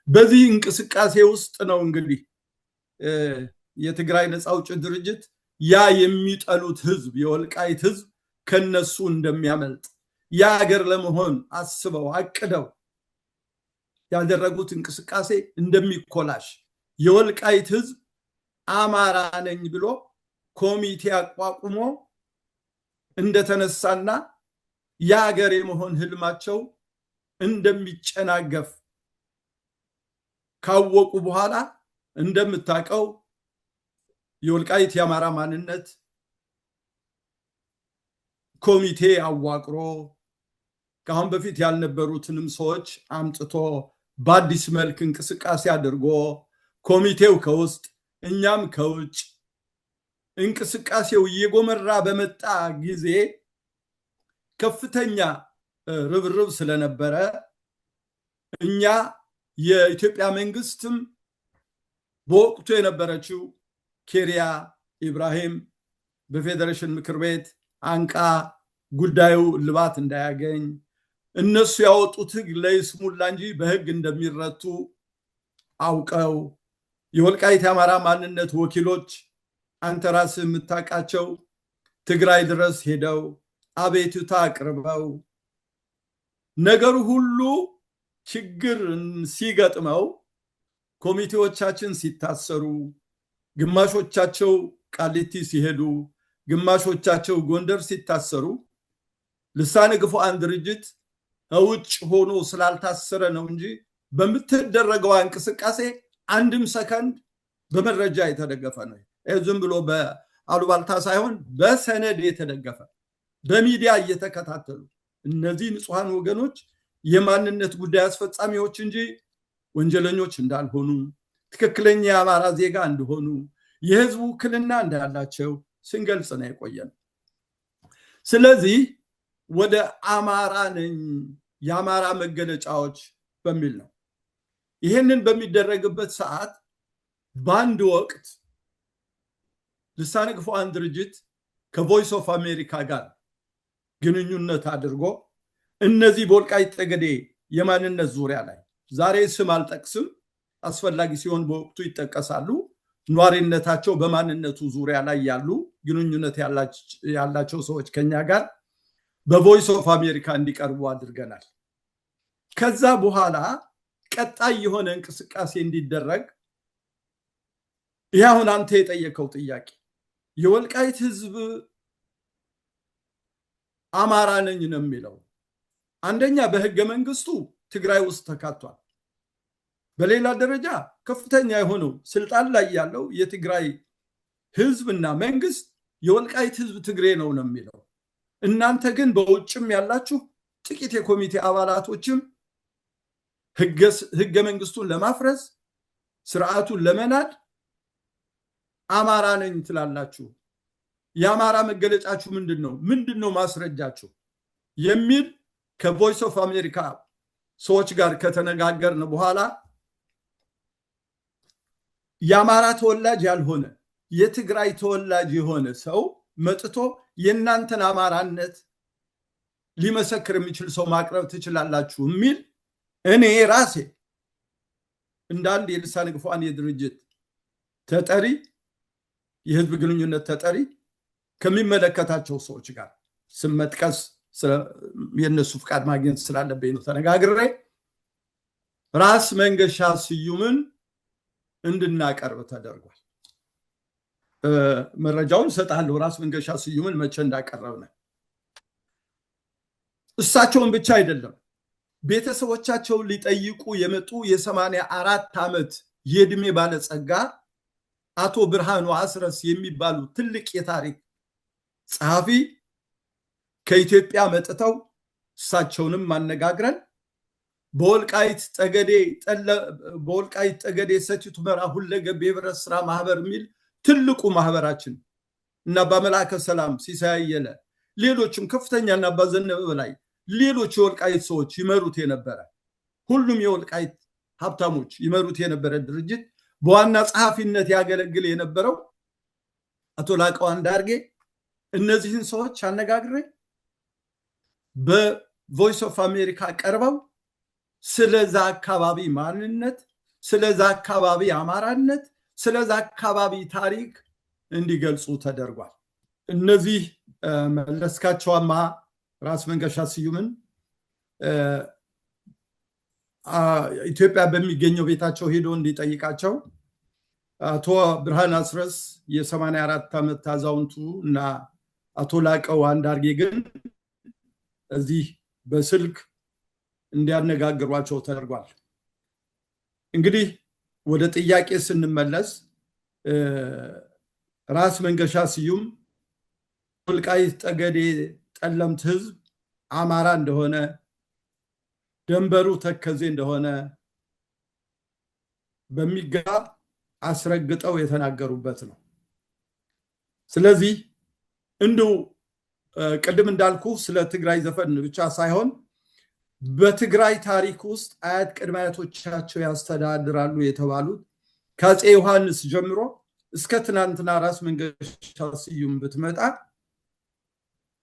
Speaker 2: በዚህ እንቅስቃሴ ውስጥ ነው እንግዲህ የትግራይ ነፃ አውጪ ድርጅት ያ የሚጠሉት ህዝብ የወልቃይት ህዝብ ከነሱ እንደሚያመልጥ የሀገር ለመሆን አስበው አቅደው ያደረጉት እንቅስቃሴ እንደሚኮላሽ የወልቃይት ህዝብ አማራ ነኝ ብሎ ኮሚቴ አቋቁሞ እንደተነሳና የሀገር የመሆን ህልማቸው እንደሚጨናገፍ ካወቁ በኋላ እንደምታውቀው የወልቃይት የአማራ ማንነት ኮሚቴ አዋቅሮ ከአሁን በፊት ያልነበሩትንም ሰዎች አምጥቶ በአዲስ መልክ እንቅስቃሴ አድርጎ ኮሚቴው ከውስጥ እኛም ከውጭ እንቅስቃሴው እየጎመራ በመጣ ጊዜ ከፍተኛ ርብርብ ስለነበረ እኛ የኢትዮጵያ መንግስትም በወቅቱ የነበረችው ኬሪያ ኢብራሂም በፌዴሬሽን ምክር ቤት አንቃ ጉዳዩ ልባት እንዳያገኝ እነሱ ያወጡት ህግ ለይስሙላ እንጂ በህግ እንደሚረቱ አውቀው የወልቃይት የአማራ ማንነት ወኪሎች አንተ ራስህ የምታውቃቸው ትግራይ ድረስ ሄደው አቤቱታ አቅርበው ነገሩ ሁሉ ችግር ሲገጥመው ኮሚቴዎቻችን ሲታሰሩ ግማሾቻቸው ቃሊቲ ሲሄዱ ግማሾቻቸው ጎንደር ሲታሰሩ ልሳነ ግፉዓን ድርጅት ውጭ ሆኖ ስላልታሰረ ነው እንጂ በምትደረገው እንቅስቃሴ አንድም ሰከንድ በመረጃ የተደገፈ ነው። ዝም ብሎ በአሉባልታ ሳይሆን በሰነድ የተደገፈ በሚዲያ እየተከታተሉ እነዚህ ንጹሃን ወገኖች የማንነት ጉዳይ አስፈጻሚዎች እንጂ ወንጀለኞች እንዳልሆኑ ትክክለኛ የአማራ ዜጋ እንደሆኑ የህዝቡ ውክልና እንዳላቸው ስንገልጽ ነው የቆየን። ስለዚህ ወደ አማራ ነኝ የአማራ መገለጫዎች በሚል ነው ይሄንን በሚደረግበት ሰዓት በአንድ ወቅት ልሳነ ግፉዓን ድርጅት ከቮይስ ኦፍ አሜሪካ ጋር ግንኙነት አድርጎ እነዚህ በወልቃይት ጠገዴ የማንነት ዙሪያ ላይ ዛሬ ስም አልጠቅስም አስፈላጊ ሲሆን በወቅቱ ይጠቀሳሉ ኗሪነታቸው በማንነቱ ዙሪያ ላይ ያሉ ግንኙነት ያላቸው ሰዎች ከኛ ጋር በቮይስ ኦፍ አሜሪካ እንዲቀርቡ አድርገናል። ከዛ በኋላ ቀጣይ የሆነ እንቅስቃሴ እንዲደረግ ያሁን አንተ የጠየቀው ጥያቄ የወልቃይት ህዝብ አማራ ነኝ ነው የሚለው አንደኛ በህገ መንግስቱ ትግራይ ውስጥ ተካቷል። በሌላ ደረጃ ከፍተኛ የሆነው ስልጣን ላይ ያለው የትግራይ ህዝብና መንግስት የወልቃይት ህዝብ ትግሬ ነው የሚለው እናንተ ግን በውጭም ያላችሁ ጥቂት የኮሚቴ አባላቶችም ህገ መንግስቱን ለማፍረስ ስርዓቱን ለመናድ አማራ ነኝ ትላላችሁ። የአማራ መገለጫችሁ ምንድነው ማስረጃችሁ የሚል ከቮይስ ኦፍ አሜሪካ ሰዎች ጋር ከተነጋገርን በኋላ የአማራ ተወላጅ ያልሆነ የትግራይ ተወላጅ የሆነ ሰው መጥቶ የናንተን አማራነት ሊመሰክር የሚችል ሰው ማቅረብ ትችላላችሁ የሚል እኔ ራሴ እንዳንድ የልሳነ ግፉዓን የድርጅት ተጠሪ የህዝብ ግንኙነት ተጠሪ ከሚመለከታቸው ሰዎች ጋር ስም መጥቀስ የነሱ ፍቃድ ማግኘት ስላለብኝ ነው ተነጋግሬ ራስ መንገሻ ስዩምን እንድናቀርብ ተደርጓል። መረጃውን ሰጣለሁ ራስ መንገሻ ስዩምን መቼ እንዳቀረብነ እሳቸውን ብቻ አይደለም ቤተሰቦቻቸው ሊጠይቁ የመጡ የ84 ዓመት የእድሜ ባለጸጋ አቶ ብርሃኑ አስረስ የሚባሉ ትልቅ የታሪክ ጸሐፊ ከኢትዮጵያ መጥተው እሳቸውንም ማነጋግረን በወልቃይት ጠገዴ ሰቲት ሁመራ ሁለገብ የህብረት ስራ ማህበር የሚል ትልቁ ማህበራችን እና በመላከ ሰላም ሲሳይ አየለ ሌሎችም ከፍተኛና ባዘነበ በላይ ሌሎች የወልቃይት ሰዎች ይመሩት የነበረ ሁሉም የወልቃይት ሀብታሞች ይመሩት የነበረ ድርጅት በዋና ጸሐፊነት ያገለግል የነበረው አቶ ላቀው አንዳርጌ እነዚህን ሰዎች አነጋግሬ በቮይስ ኦፍ አሜሪካ ቀርበው ስለዛ አካባቢ ማንነት፣ ስለዛ አካባቢ አማራነት፣ ስለዛ አካባቢ ታሪክ እንዲገልጹ ተደርጓል። እነዚህ መለስካቸው አምሃ ራስ መንገሻ ስዩምን ኢትዮጵያ በሚገኘው ቤታቸው ሄዶ እንዲጠይቃቸው አቶ ብርሃን አስረስ የ84 ዓመት አዛውንቱ እና አቶ ላቀው አንዳርጌ ግን እዚህ በስልክ እንዲያነጋግሯቸው ተደርጓል። እንግዲህ ወደ ጥያቄ ስንመለስ ራስ መንገሻ ስዩም ወልቃይት ጠገዴ ጠለምት ህዝብ አማራ እንደሆነ ደንበሩ ተከዜ እንደሆነ በሚገባ አስረግጠው የተናገሩበት ነው። ስለዚህ እንደው ቅድም እንዳልኩ ስለ ትግራይ ዘፈን ብቻ ሳይሆን በትግራይ ታሪክ ውስጥ አያት ቅድመ አያቶቻቸው ያስተዳድራሉ የተባሉት ከአፄ ዮሐንስ ጀምሮ እስከ ትናንትና ራስ መንገሻ ስዩም ብትመጣ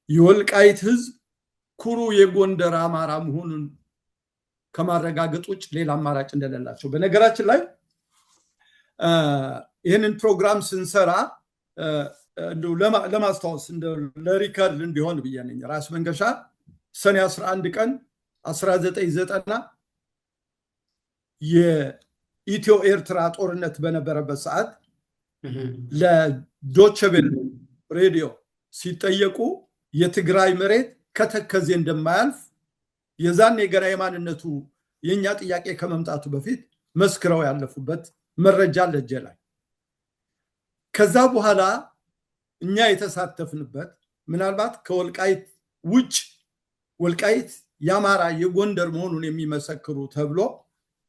Speaker 2: የወልቃይት ህዝብ ኩሩ የጎንደር አማራ መሆኑን ከማረጋገጥ ውጭ ሌላ አማራጭ እንደሌላቸው በነገራችን ላይ ይህንን ፕሮግራም ስንሰራ ለማስታወስ ለሪከርድ እንዲሆን ብያነኝ ራስ መንገሻ ሰኔ 11 ቀን 1990 የኢትዮ ኤርትራ ጦርነት በነበረበት ሰዓት ለዶቼ ቬለ ሬዲዮ ሲጠየቁ የትግራይ መሬት ከተከዜ እንደማያልፍ የዛን የገና የማንነቱ የኛ ጥያቄ ከመምጣቱ በፊት መስክረው ያለፉበት መረጃ ለጀ ላይ ከዛ በኋላ እኛ የተሳተፍንበት ምናልባት ከወልቃይት ውጭ ወልቃይት ያማራ የጎንደር መሆኑን የሚመሰክሩ ተብሎ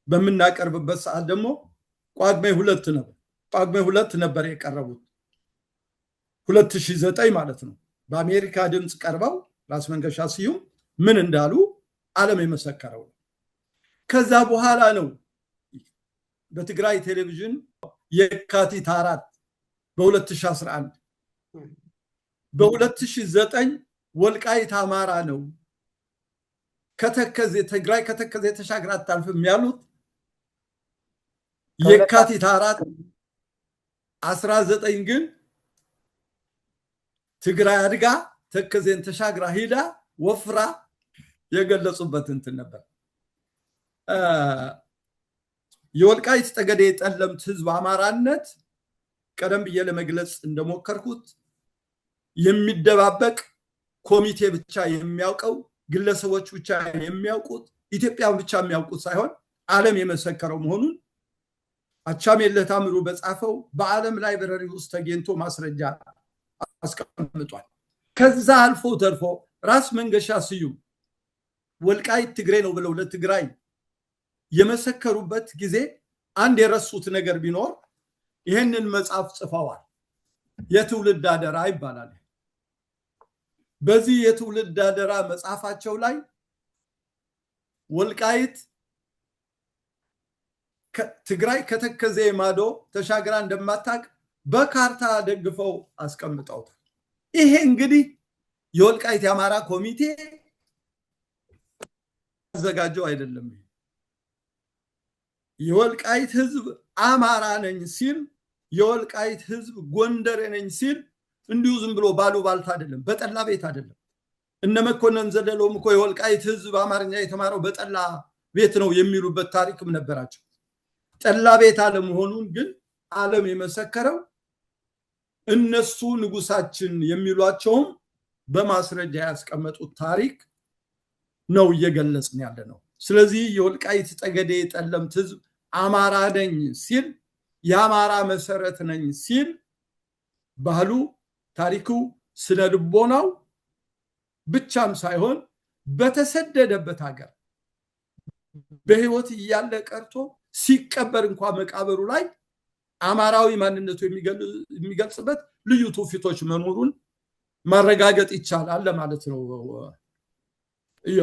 Speaker 2: በመናቀርብበት ሰዓት ደግሞ ጳጉሜ 2 ነበር የቀረቡት 2009 ማለት ነው። በአሜሪካ ድምጽ ቀርበው ራስ መንገሻ ስዩም ምን እንዳሉ ዓለም የመሰከረው። ከዛ በኋላ ነው በትግራይ ቴሌቪዥን የካቲት 4 በ2011 በ2009 ወልቃይት አማራ ነው ከተከዜ ትግራይ ከተከዜ ተሻግራ አታልፍም ያሉት የካቲት 4 19 ግን ትግራይ አድጋ ተከዜን ተሻግራ ሄዳ ወፍራ የገለጹበት እንትን ነበር። የወልቃይት ጠገዴ ጠለምት ህዝብ አማራነት ቀደም ብዬ ለመግለጽ እንደሞከርኩት የሚደባበቅ ኮሚቴ ብቻ የሚያውቀው ግለሰቦች ብቻ የሚያውቁት ኢትዮጵያን ብቻ የሚያውቁት ሳይሆን ዓለም የመሰከረው መሆኑን አቻምየለህ ታምሩ በጻፈው በዓለም ላይብረሪ ውስጥ ተገኝቶ ማስረጃ አስቀምጧል። ከዛ አልፎ ተርፎ ራስ መንገሻ ስዩም ወልቃይት ትግሬ ነው ብለው ለትግራይ የመሰከሩበት ጊዜ አንድ የረሱት ነገር ቢኖር ይሄንን መጽሐፍ ጽፈዋል። የትውልድ አደራ ይባላል። በዚህ የትውልድ አደራ መጽሐፋቸው ላይ ወልቃይት ትግራይ ከተከዜ ማዶ ተሻግራ እንደማታቅ በካርታ ደግፈው አስቀምጠውታል። ይሄ እንግዲህ የወልቃይት የአማራ ኮሚቴ አዘጋጀው አይደለም። የወልቃይት ህዝብ አማራ ነኝ ሲል የወልቃይት ህዝብ ጎንደር ነኝ ሲል እንዲሁ ዝም ብሎ ባሉ ባልታ አይደለም፣ በጠላ ቤት አይደለም። እነ መኮንን ዘለሎም እኮ የወልቃይት ህዝብ አማርኛ የተማረው በጠላ ቤት ነው የሚሉበት ታሪክም ነበራቸው። ጠላ ቤት አለመሆኑን ግን ዓለም የመሰከረው እነሱ ንጉሳችን የሚሏቸውም በማስረጃ ያስቀመጡት ታሪክ ነው እየገለጽን ያለ ነው። ስለዚህ የወልቃይት ጠገዴ ጠለምት ህዝብ አማራ ነኝ ሲል የአማራ መሰረት ነኝ ሲል ባህሉ፣ ታሪኩ፣ ስነ ልቦናው ብቻም ሳይሆን በተሰደደበት ሀገር በህይወት እያለ ቀርቶ ሲቀበር እንኳን መቃብሩ ላይ አማራዊ ማንነቱ የሚገልጽበት ልዩ ትውፊቶች መኖሩን ማረጋገጥ ይቻላል ለማለት ነው። እዩ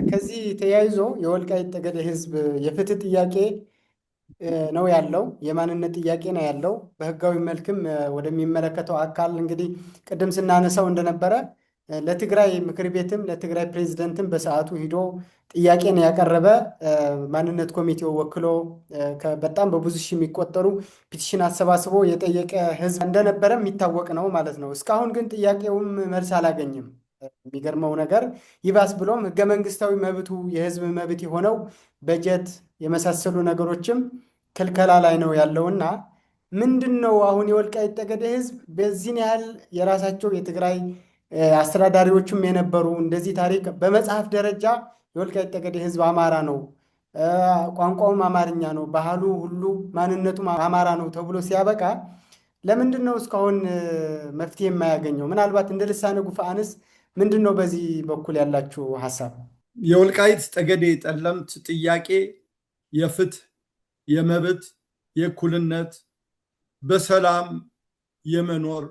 Speaker 1: ከዚህ ተያይዞ የወልቃይት ጠገዴ ህዝብ የፍትህ ጥያቄ ነው ያለው፣ የማንነት ጥያቄ ነው ያለው። በህጋዊ መልክም ወደሚመለከተው አካል እንግዲህ ቅድም ስናነሳው እንደነበረ ለትግራይ ምክር ቤትም ለትግራይ ፕሬዚደንትም በሰዓቱ ሂዶ ጥያቄን ያቀረበ ማንነት ኮሚቴው ወክሎ በጣም በብዙ ሺህ የሚቆጠሩ ፒቲሽን አሰባስቦ የጠየቀ ህዝብ እንደነበረ የሚታወቅ ነው ማለት ነው። እስካሁን ግን ጥያቄውም መልስ አላገኝም። የሚገርመው ነገር ይባስ ብሎም ህገ መንግስታዊ መብቱ የህዝብ መብት የሆነው በጀት የመሳሰሉ ነገሮችም ክልከላ ላይ ነው ያለውና ምንድን ነው አሁን የወልቃይት ጠገዴ ህዝብ በዚህን ያህል የራሳቸው የትግራይ አስተዳዳሪዎችም የነበሩ እንደዚህ ታሪክ በመጽሐፍ ደረጃ የወልቃይት ጠገዴ ህዝብ አማራ ነው፣ ቋንቋውም አማርኛ ነው፣ ባህሉ ሁሉ ማንነቱም አማራ ነው ተብሎ ሲያበቃ ለምንድን ነው እስካሁን መፍትሄ የማያገኘው? ምናልባት እንደ ልሳነ ጉፋንስ ምንድን ነው በዚህ በኩል ያላችሁ ሀሳብ?
Speaker 2: የወልቃይት ጠገዴ ጠለምት ጥያቄ የፍትህ፣ የመብት፣ የእኩልነት በሰላም የመኖር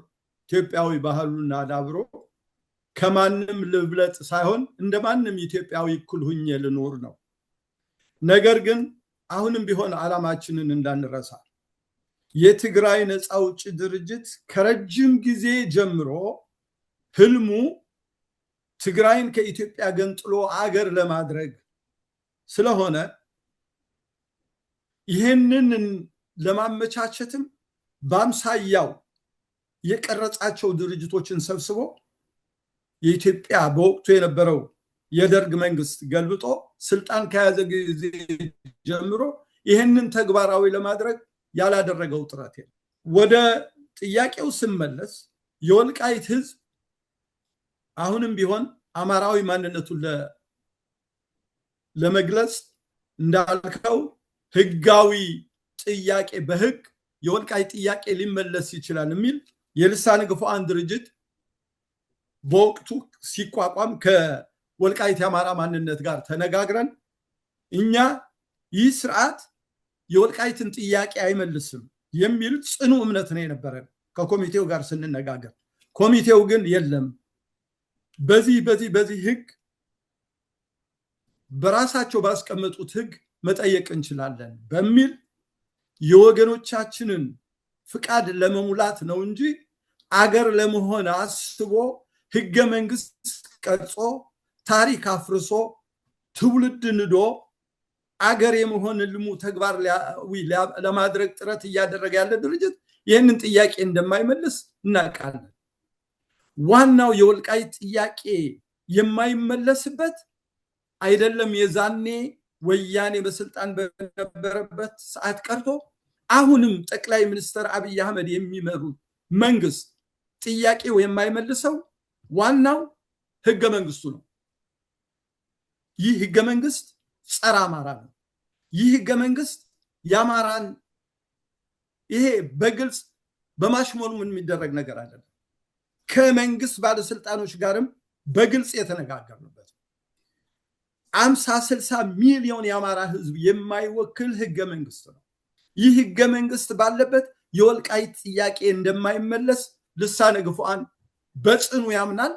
Speaker 2: ኢትዮጵያዊ ባህሉን አዳብሮ ከማንም ልብለጥ ሳይሆን እንደማንም ኢትዮጵያዊ እኩል ሁኜ ልኖር ነው። ነገር ግን አሁንም ቢሆን ዓላማችንን እንዳንረሳ የትግራይ ነፃ አውጪ ድርጅት ከረጅም ጊዜ ጀምሮ ህልሙ ትግራይን ከኢትዮጵያ ገንጥሎ አገር ለማድረግ ስለሆነ ይህንን ለማመቻቸትም በአምሳያው የቀረጻቸው ድርጅቶችን ሰብስቦ የኢትዮጵያ በወቅቱ የነበረው የደርግ መንግስት ገልብጦ ስልጣን ከያዘ ጊዜ ጀምሮ ይህንን ተግባራዊ ለማድረግ ያላደረገው ጥረት የለም። ወደ ጥያቄው ስመለስ የወልቃይት ህዝብ አሁንም ቢሆን አማራዊ ማንነቱን ለመግለጽ እንዳልከው ህጋዊ ጥያቄ በህግ የወልቃይት ጥያቄ ሊመለስ ይችላል የሚል የልሳነ ጉፋን ድርጅት በወቅቱ ሲቋቋም ከወልቃይት የአማራ ማንነት ጋር ተነጋግረን እኛ ይህ ስርዓት የወልቃይትን ጥያቄ አይመልስም የሚል ጽኑ እምነት ነው የነበረን ከኮሚቴው ጋር ስንነጋገር። ኮሚቴው ግን የለም በዚህ ህግ በራሳቸው ባስቀመጡት ህግ መጠየቅ እንችላለን በሚል የወገኖቻችንን ፍቃድ ለመሙላት ነው እንጂ አገር ለመሆን አስቦ ህገ መንግስት ቀርጾ ታሪክ አፍርሶ ትውልድ ንዶ አገር የመሆን ልሙ ተግባር ለማድረግ ጥረት እያደረገ ያለ ድርጅት ይህንን ጥያቄ እንደማይመልስ እናውቃለን። ዋናው የወልቃይት ጥያቄ የማይመለስበት አይደለም የዛኔ ወያኔ በስልጣን በነበረበት ሰዓት ቀርቶ አሁንም ጠቅላይ ሚኒስትር አብይ አህመድ የሚመሩት መንግስት ጥያቄው የማይመልሰው ዋናው ህገ መንግስቱ ነው። ይህ ህገ መንግስት ጸረ አማራ ነው። ይህ ህገ መንግስት የአማራን ይሄ በግልጽ በማሽሞንሙን የሚደረግ ነገር አይደለም። ከመንግስት ባለስልጣኖች ጋርም በግልጽ የተነጋገርንበት 50-60 ሚሊዮን የአማራ ህዝብ የማይወክል ህገ መንግስት ነው። ይህ ህገ መንግስት ባለበት የወልቃይት ጥያቄ እንደማይመለስ ልሳነ ጉፋን በጽኑ ያምናል።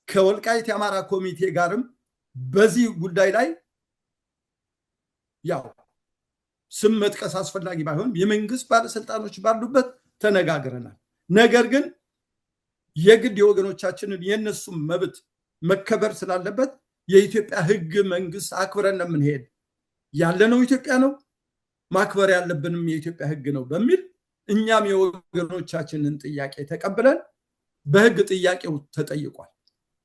Speaker 2: ከወልቃይት የአማራ ኮሚቴ ጋርም በዚህ ጉዳይ ላይ ያው ስም መጥቀስ አስፈላጊ ባይሆን የመንግስት ባለስልጣኖች ባሉበት ተነጋግረናል። ነገር ግን የግድ የወገኖቻችንን የነሱም መብት መከበር ስላለበት የኢትዮጵያ ህግ መንግስት አክብረን የምንሄድ ያለነው ኢትዮጵያ ነው፣ ማክበር ያለብንም የኢትዮጵያ ህግ ነው በሚል እኛም የወገኖቻችንን ጥያቄ ተቀብለን በህግ ጥያቄው ተጠይቋል።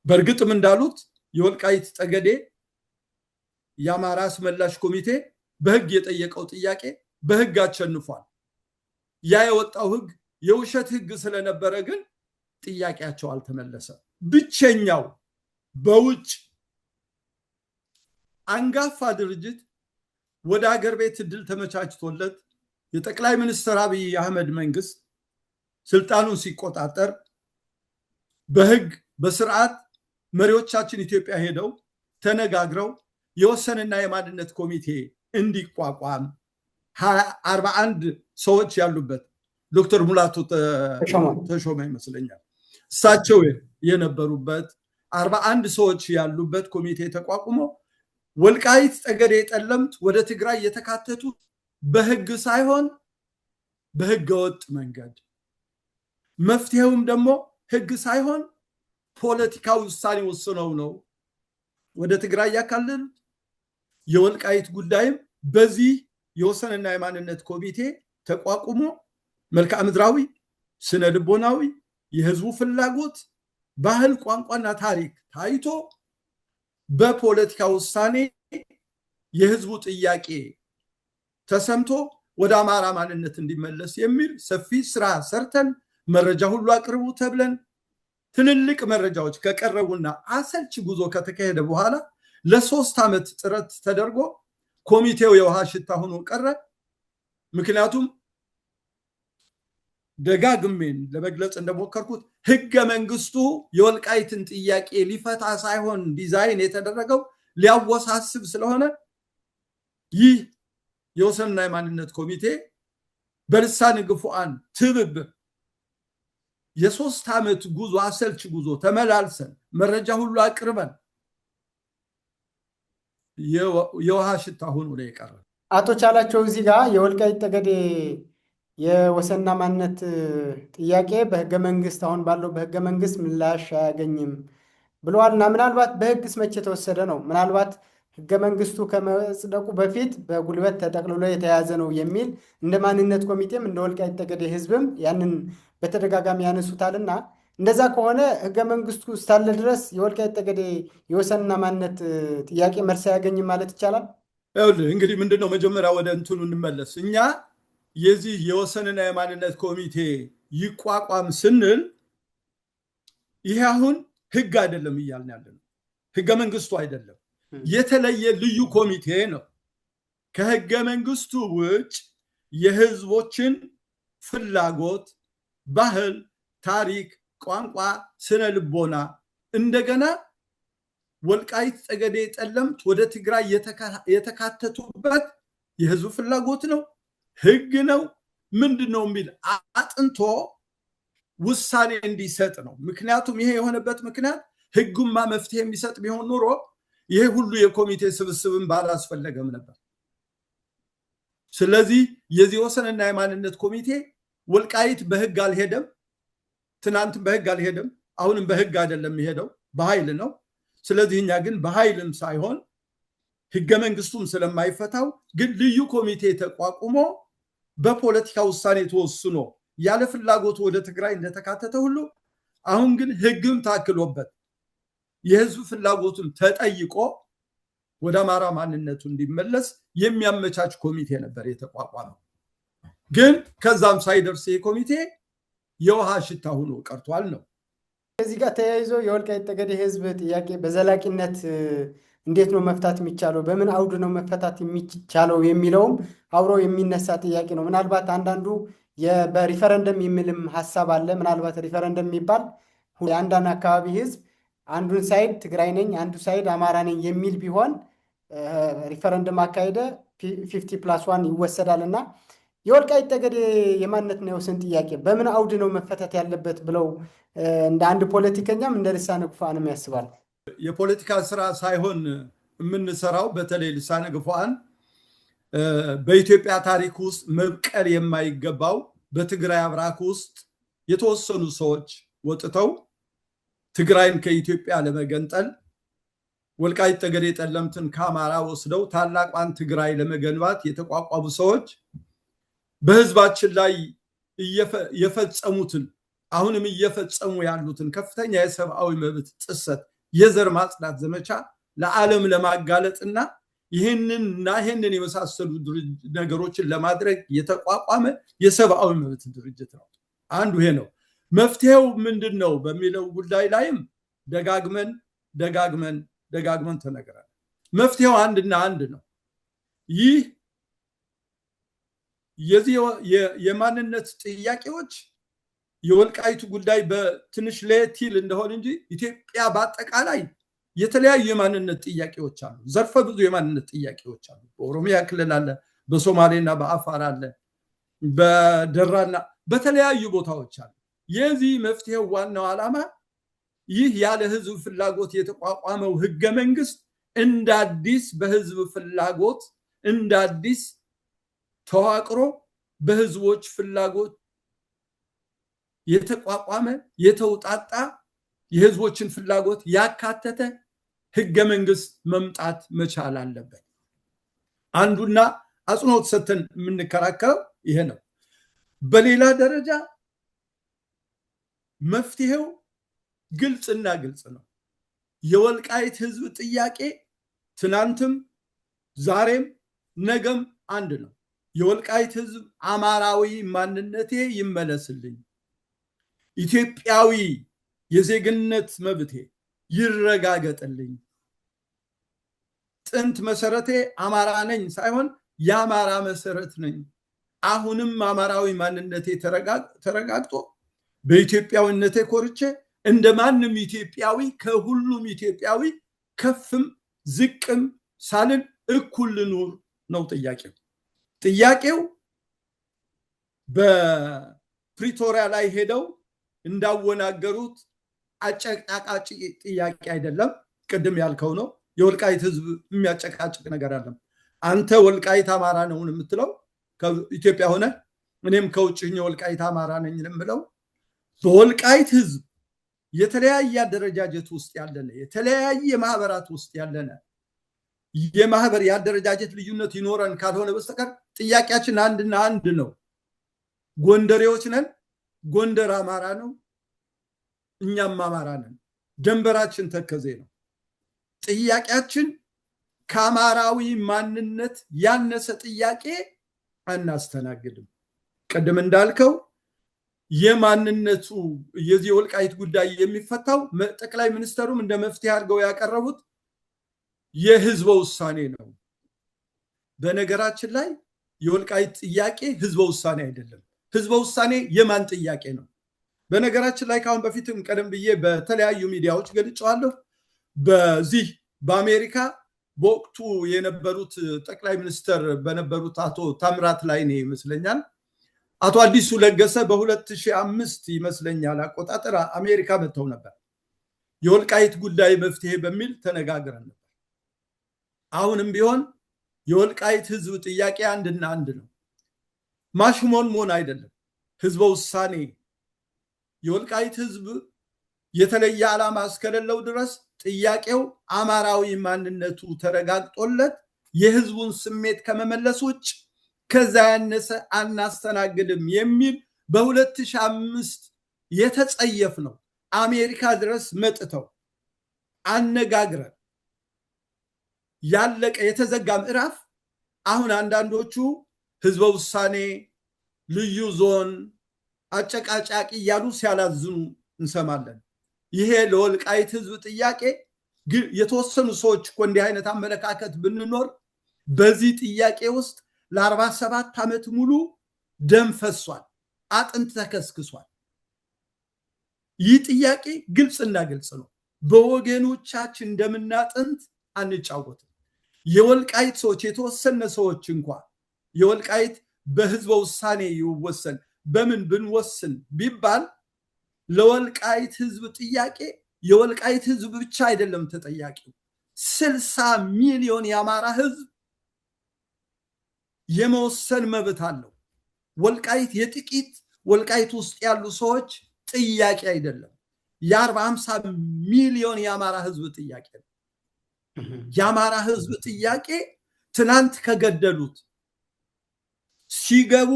Speaker 2: በእርግጥም እንዳሉት የወልቃይት ጠገዴ የአማራ አስመላሽ ኮሚቴ በህግ የጠየቀው ጥያቄ በህግ አሸንፏል። ያ የወጣው ህግ የውሸት ህግ ስለነበረ ግን ጥያቄያቸው አልተመለሰም። ብቸኛው በውጭ አንጋፋ ድርጅት ወደ ሀገር ቤት እድል ተመቻችቶለት የጠቅላይ ሚኒስትር አብይ አህመድ መንግስት ስልጣኑን ሲቆጣጠር በህግ በስርዓት መሪዎቻችን ኢትዮጵያ ሄደው ተነጋግረው የወሰንና የማንነት ኮሚቴ እንዲቋቋም 41 ሰዎች ያሉበት ዶክተር ሙላቱ ተሾመ ይመስለኛል እሳቸው የነበሩበት 41 ሰዎች ያሉበት ኮሚቴ ተቋቁሞ ወልቃይት ጠገዴ ጠለምት ወደ ትግራይ የተካተቱ በህግ ሳይሆን በህገ ወጥ መንገድ መፍትሄውም ደግሞ ህግ ሳይሆን ፖለቲካዊ ውሳኔ ወስነው ነው ወደ ትግራይ ያካለሉ። የወልቃይት ጉዳይም በዚህ የወሰንና የማንነት ኮሚቴ ተቋቁሞ መልክዓ ምድራዊ፣ ስነ ልቦናዊ፣ የህዝቡ ፍላጎት፣ ባህል፣ ቋንቋና ታሪክ ታይቶ በፖለቲካ ውሳኔ የህዝቡ ጥያቄ ተሰምቶ ወደ አማራ ማንነት እንዲመለስ የሚል ሰፊ ስራ ሰርተን መረጃ ሁሉ አቅርቡ ተብለን ትልልቅ መረጃዎች ከቀረቡና አሰልች ጉዞ ከተካሄደ በኋላ ለ3 ዓመት ጥረት ተደርጎ ኮሚቴው የውሃ ሽታ ሆኖ ቀረ። ምክንያቱም ደጋግሜን ለመግለጽ እንደሞከርኩት ህገ መንግስቱ የወልቃይትን ጥያቄ ሊፈታ ሳይሆን ዲዛይን የተደረገው ሊያወሳስብ ስለሆነ ይህ የወሰንና የማንነት ኮሚቴ በልሳነ ግፉዓን ትብብር የ3 ዓመት ጉዞ አሰልች ጉዞ ተመላልሰን መረጃ ሁሉ አቅርበን የውሃ ሽታ ሆኖ ነው የቀረ።
Speaker 1: አቶ ቻላቸው እዚህ ጋር የወልቃይት ጠገዴ የወሰንና ማንነት ጥያቄ በህገ መንግስት አሁን ባለው በህገ መንግስት ምላሽ አያገኝም ብለዋልና ምናልባት በህግስ መቼ የተወሰደ ነው? ምናልባት ህገ መንግስቱ ከመጽደቁ በፊት በጉልበት ተጠቅልሎ የተያዘ ነው የሚል እንደ ማንነት ኮሚቴም እንደ ወልቃይት ጠገዴ ህዝብም ያንን በተደጋጋሚ ያነሱታልና እንደዛ ከሆነ ህገ መንግስቱ እስካለ ድረስ የወልቃይት ጠገዴ የወሰንና ማንነት ጥያቄ መልስ አያገኝም ማለት ይቻላል?
Speaker 2: እንግዲህ ምንድነው መጀመሪያ ወደ እንትኑ እንመለስ። እኛ የዚህ የወሰንና የማንነት ኮሚቴ ይቋቋም ስንል ይሄ አሁን ህግ አይደለም እያልን ያለነው፣ ህገ መንግስቱ አይደለም፣ የተለየ ልዩ ኮሚቴ ነው። ከህገ መንግስቱ ውጭ የህዝቦችን ፍላጎት፣ ባህል፣ ታሪክ፣ ቋንቋ፣ ስነ ልቦና እንደገና ወልቃይት ጠገዴ ጠለምት ወደ ትግራይ የተካተቱበት የህዝቡ ፍላጎት ነው፣ ህግ ነው፣ ምንድነው የሚል አጥንቶ ውሳኔ እንዲሰጥ ነው። ምክንያቱም ይሄ የሆነበት ምክንያት ህጉማ መፍትሄ የሚሰጥ ቢሆን ኑሮ ይሄ ሁሉ የኮሚቴ ስብስብን ባላስፈለገም ነበር። ስለዚህ የዚህ ወሰንና የማንነት ኮሚቴ ወልቃይት በህግ አልሄደም፣ ትናንት በህግ አልሄደም፣ አሁንም በህግ አይደለም የሄደው፣ በኃይል ነው። ስለዚህ እኛ ግን በኃይልም ሳይሆን ህገ መንግስቱም ስለማይፈታው ግን ልዩ ኮሚቴ ተቋቁሞ በፖለቲካ ውሳኔ ተወስኖ ያለ ፍላጎቱ ወደ ትግራይ እንደተካተተ ሁሉ አሁን ግን ህግም ታክሎበት የህዝብ ፍላጎቱን ተጠይቆ ወደ አማራ ማንነቱ እንዲመለስ የሚያመቻች ኮሚቴ ነበር የተቋቋመው። ግን ከዛም ሳይደርስ የኮሚቴ የውሃ ሽታ ሆኖ ቀርቷል ነው።
Speaker 1: ከዚህ ጋር ተያይዞ የወልቃይት ጠገዴ ህዝብ ጥያቄ በዘላቂነት እንዴት ነው መፍታት የሚቻለው፣ በምን አውድ ነው መፈታት የሚቻለው የሚለውም አብሮ የሚነሳ ጥያቄ ነው። ምናልባት አንዳንዱ በሪፈረንደም የሚልም ሀሳብ አለ። ምናልባት ሪፈረንደም የሚባል የአንዳንድ አካባቢ ህዝብ አንዱን ሳይድ ትግራይ ነኝ አንዱ ሳይድ አማራ ነኝ የሚል ቢሆን ሪፈረንደም አካሄደ 50+1 ይወሰዳል እና የወልቃይት ጠገዴ የማንነትና የወሰን ጥያቄ በምን አውድ ነው መፈታት ያለበት ብለው እንደ አንድ ፖለቲከኛም እንደ ልሳነ ግፉዓንም ያስባል?
Speaker 2: የፖለቲካ ስራ ሳይሆን የምንሰራው በተለይ ልሳነ ግፉዓን በኢትዮጵያ ታሪክ ውስጥ መብቀል የማይገባው በትግራይ አብራክ ውስጥ የተወሰኑ ሰዎች ወጥተው ትግራይን ከኢትዮጵያ ለመገንጠል ወልቃይት ጠገዴ ጠለምትን ከአማራ ወስደው ታላቋን ትግራይ ለመገንባት የተቋቋሙ ሰዎች በህዝባችን ላይ የፈጸሙትን አሁንም እየፈጸሙ ያሉትን ከፍተኛ የሰብአዊ መብት ጥሰት፣ የዘር ማጽዳት ዘመቻ ለዓለም ለማጋለጥና ይህንን የመሳሰሉ ነገሮችን ለማድረግ የተቋቋመ የሰብአዊ መብት ድርጅት ነው። አንዱ ይሄ ነው። መፍትሄው ምንድነው በሚለው ጉዳይ ላይም ደጋግመን ተነግሯል። መፍትሄው አንድና አንድ ነው። ይህ የዚህ የማንነት ጥያቄዎች የወልቃይቱ ጉዳይ በትንሽ ለየት ይል እንደሆነ እንጂ ኢትዮጵያ በአጠቃላይ የተለያዩ የማንነት ጥያቄዎች አሉ። ዘርፈ ብዙ የማንነት ጥያቄዎች አሉ። በኦሮሚያ ክልል አለ፣ በሶማሌና በአፋር አለ፣ በደራና በተለያዩ ቦታዎች አሉ። የዚህ መፍትሄው ዋናው ዓላማ ይህ ያለ ህዝብ ፍላጎት የተቋቋመው ህገ መንግስት እንደ አዲስ በህዝብ ፍላጎት እንደ አዲስ ተዋቅሮ በህዝቦች ፍላጎት የተቋቋመ የተውጣጣ የህዝቦችን ፍላጎት ያካተተ ህገ መንግስት መምጣት መቻል አለበት። አንዱና አጽንኦት ሰጥተን የምንከራከረው ይሄ ነው። በሌላ ደረጃ መፍትሄው ግልጽና ግልጽ ነው። የወልቃይት ህዝብ ጥያቄ ትናንትም ዛሬም ነገም አንድ ነው። የወልቃይት ህዝብ አማራዊ ማንነቴ ይመለስልኝ፣ ኢትዮጵያዊ የዜግነት መብቴ ይረጋገጥልኝ፣ ጥንት መሰረቴ አማራ ነኝ ሳይሆን የአማራ መሰረት ነኝ፣ አሁንም አማራዊ ማንነቴ ተረጋግጦ በኢትዮጵያዊነቴ ኮርቼ እንደማንም ኢትዮጵያዊ ከሁሉም ኢትዮጵያዊ ከፍም ዝቅም ሳልን እኩል ልኑር ነው ጥያቄው። ጥያቄው በፕሪቶሪያ ላይ ሄደው እንዳወናገሩት አጨቃጫቂ ጥያቄ አይደለም። ቅድም ያልከው ነው። የወልቃይት ህዝብ የሚያጨቃጭቅ ነገር አለ። አንተ ወልቃይት አማራ ነው የምትለው ከኢትዮጵያ ሆነ፣ እኔም ከውጭኝ ወልቃይት አማራ ነኝ የምለው በወልቃይት ህዝብ የተለያየ አደረጃጀት ውስጥ ያለነ የተለያየ ማህበራት ውስጥ ያለነ የማህበር የአደረጃጀት ልዩነት ይኖረን ካልሆነ በስተቀር ጥያቄያችን አንድና አንድ ነው። ጎንደሬዎች ነን፣ ጎንደር አማራ ነው፣ እኛም አማራ ነን፣ ደንበራችን ተከዜ ነው። ጥያቄያችን ከአማራዊ ማንነት ያነሰ ጥያቄ አናስተናግድም። ቅድም እንዳልከው የማንነቱ የዚህ ወልቃይት ጉዳይ የሚፈታው ጠቅላይ ሚኒስተሩም እንደ መፍትሄ አድርገው ያቀረቡት የህዝበ ውሳኔ ነው። በነገራችን ላይ የወልቃይት ጥያቄ ህዝበ ውሳኔ አይደለም። ህዝበ ውሳኔ የማን ጥያቄ ነው? በነገራችን ላይ ካሁን በፊትም ቀደም ብዬ በተለያዩ ሚዲያዎች ገልጫለሁ። በዚህ በአሜሪካ በወቅቱ የነበሩት ጠቅላይ ሚኒስተር በነበሩት አቶ ታምራት ላይኔ ይመስለኛል አቶ አዲሱ ለገሰ በ2005 ይመስለኛል አቆጣጠር አሜሪካ መጥተው ነበር። የወልቃይት ጉዳይ መፍትሄ በሚል ተነጋግረን ነበር። አሁንም ቢሆን የወልቃይት ህዝብ ጥያቄ አንድና አንድ ነው። ማሽሞንሞን አይደለም፣ ህዝበ ውሳኔ። የወልቃይት ህዝብ የተለየ ዓላማ እስከሌለው ድረስ ጥያቄው አማራዊ ማንነቱ ተረጋግጦለት የህዝቡን ስሜት ከመመለስ ውጭ ከዛ ያነሰ አናስተናግድም የሚል በ2005 የተጸየፍ ነው። አሜሪካ ድረስ መጥተው አነጋግረን ያለቀ የተዘጋ ምዕራፍ አሁን አንዳንዶቹ ህዝበ ውሳኔ፣ ልዩ ዞን፣ አጨቃጫቂ እያሉ ሲያላዝኑ እንሰማለን። ይሄ ለወልቃይት ህዝብ ጥያቄ የተወሰኑ ሰዎች እኮ እንዲህ አይነት አመለካከት ብንኖር በዚህ ጥያቄ ውስጥ ለ47 ዓመት ሙሉ ደም ፈሷል፣ አጥንት ተከስክሷል። ይህ ጥያቄ ግልጽና ግልጽ ነው። በወገኖቻችን ደምና አጥንት አንጫወትም። የወልቃይት ሰዎች የተወሰነ ሰዎች እንኳን የወልቃይት በህዝበ ውሳኔ ይወሰን በምን ብንወስን ቢባል ለወልቃይት ህዝብ ጥያቄ የወልቃይት ህዝብ ብቻ አይደለም ተጠያቂው። 60 ሚሊዮን የአማራ ህዝብ የመወሰን መብት አለው። ወልቃይት የጥቂት ወልቃይት ውስጥ ያሉ ሰዎች ጥያቄ አይደለም። የ40-50 ሚሊዮን የአማራ ህዝብ ጥያቄ ነው። የአማራ ህዝብ ጥያቄ ትናንት ከገደሉት ሲገቡ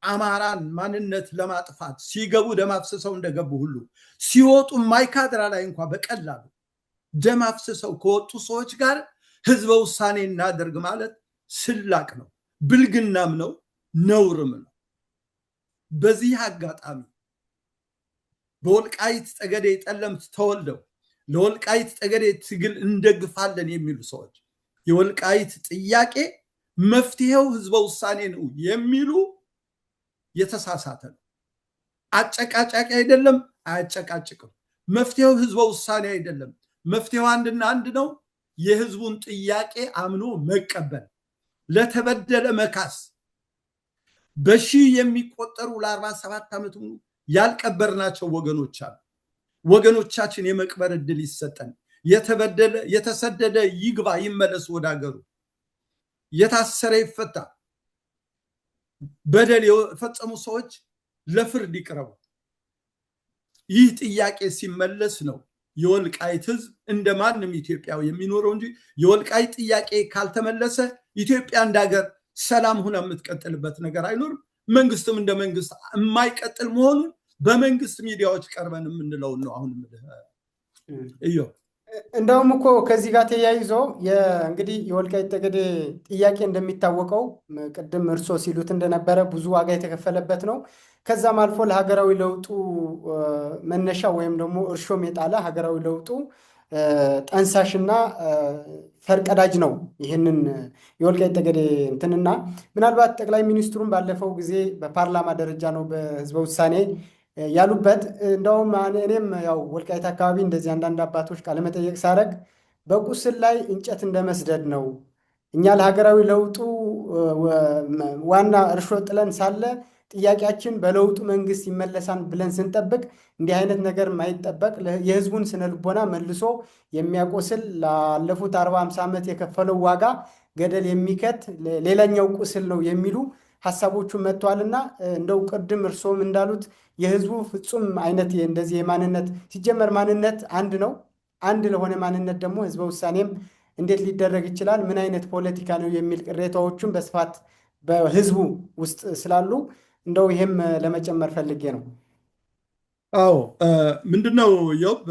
Speaker 2: አማራን ማንነት ለማጥፋት ሲገቡ ደም አፍስሰው እንደገቡ ሁሉ ሲወጡ ማይካድራ ላይ እንኳን በቀላሉ ደም አፍስሰው ከወጡ ሰዎች ጋር ህዝበ ውሳኔ እናደርግ ማለት ስላቅ ነው፣ ብልግናም ነው፣ ነውርም ነው። በዚህ አጋጣሚ በወልቃይት ጠገዴ ጠለምት ተወልደው ለወልቃይት ጠገዴ ትግል እንደግፋለን የሚሉ ሰዎች የወልቃይት ጥያቄ መፍትሄው ህዝበ ውሳኔ ነው የሚሉ የተሳሳተ ነው። አጨቃጫቂ አይደለም፣ አያጨቃጭቅም። መፍትሄው ህዝበ ውሳኔ አይደለም። መፍትሄው አንድና አንድ ነው። የህዝቡን ጥያቄ አምኖ መቀበል፣ ለተበደለ መካስ፣ በሺህ የሚቆጠሩ ለ47 ዓመት ያልቀበርናቸው ወገኖች አሉ። ወገኖቻችን የመቅበር እድል ይሰጠን። የተሰደደ ይግባ ይመለስ ወደ ሀገሩ፣ የታሰረ ይፈታ፣ በደል የፈጸሙ ሰዎች ለፍርድ ይቅረቡ። ይህ ጥያቄ ሲመለስ ነው የወልቃይት ህዝብ እንደማንም ኢትዮጵያዊ የሚኖረው እንጂ የወልቃይት ጥያቄ ካልተመለሰ ኢትዮጵያ እንደ ሀገር ሰላም ሆና የምትቀጥልበት ነገር አይኖርም። መንግስትም እንደ መንግስት የማይቀጥል መሆኑን በመንግስት ሚዲያዎች ቀርበን የምንለው ነው። አሁን እዩ
Speaker 1: እንደውም እኮ ከዚህ ጋር ተያይዞ እንግዲህ የወልቃይት ጠገዴ ጥያቄ እንደሚታወቀው ቅድም እርሶ ሲሉት እንደነበረ ብዙ ዋጋ የተከፈለበት ነው። ከዛም አልፎ ለሀገራዊ ለውጡ መነሻ ወይም ደግሞ እርሾም የጣለ ሀገራዊ ለውጡ ጠንሳሽና ፈርቀዳጅ ነው። ይህንን የወልቃይት ጠገዴ እንትንና ምናልባት ጠቅላይ ሚኒስትሩን ባለፈው ጊዜ በፓርላማ ደረጃ ነው በህዝበ ውሳኔ ያሉበት። እንደውም እኔም ያው ወልቃይት አካባቢ እንደዚህ አንዳንድ አባቶች ቃለመጠየቅ ሳረግ በቁስል ላይ እንጨት እንደመስደድ ነው። እኛ ለሀገራዊ ለውጡ ዋና እርሾ ጥለን ሳለ ጥያቄያችን በለውጡ መንግስት ይመለሳን ብለን ስንጠብቅ እንዲህ አይነት ነገር ማይጠበቅ የህዝቡን ስነልቦና መልሶ የሚያቆስል ላለፉት 40-50 ዓመት የከፈለው ዋጋ ገደል የሚከት ሌላኛው ቁስል ነው የሚሉ ሐሳቦቹ መጥቷልና እንደው ቅድም እርሶም እንዳሉት የህዝቡ ፍጹም አይነት እንደዚህ የማንነት ሲጀመር ማንነት አንድ ነው። አንድ ለሆነ ማንነት ደግሞ ህዝበ ውሳኔም እንዴት ሊደረግ ይችላል? ምን አይነት ፖለቲካ ነው የሚል ቅሬታዎቹም በስፋት በህዝቡ ውስጥ ስላሉ እንደው ይሄም ለመጨመር ፈልጌ ነው።
Speaker 2: አዎ ምንድነው ዮብ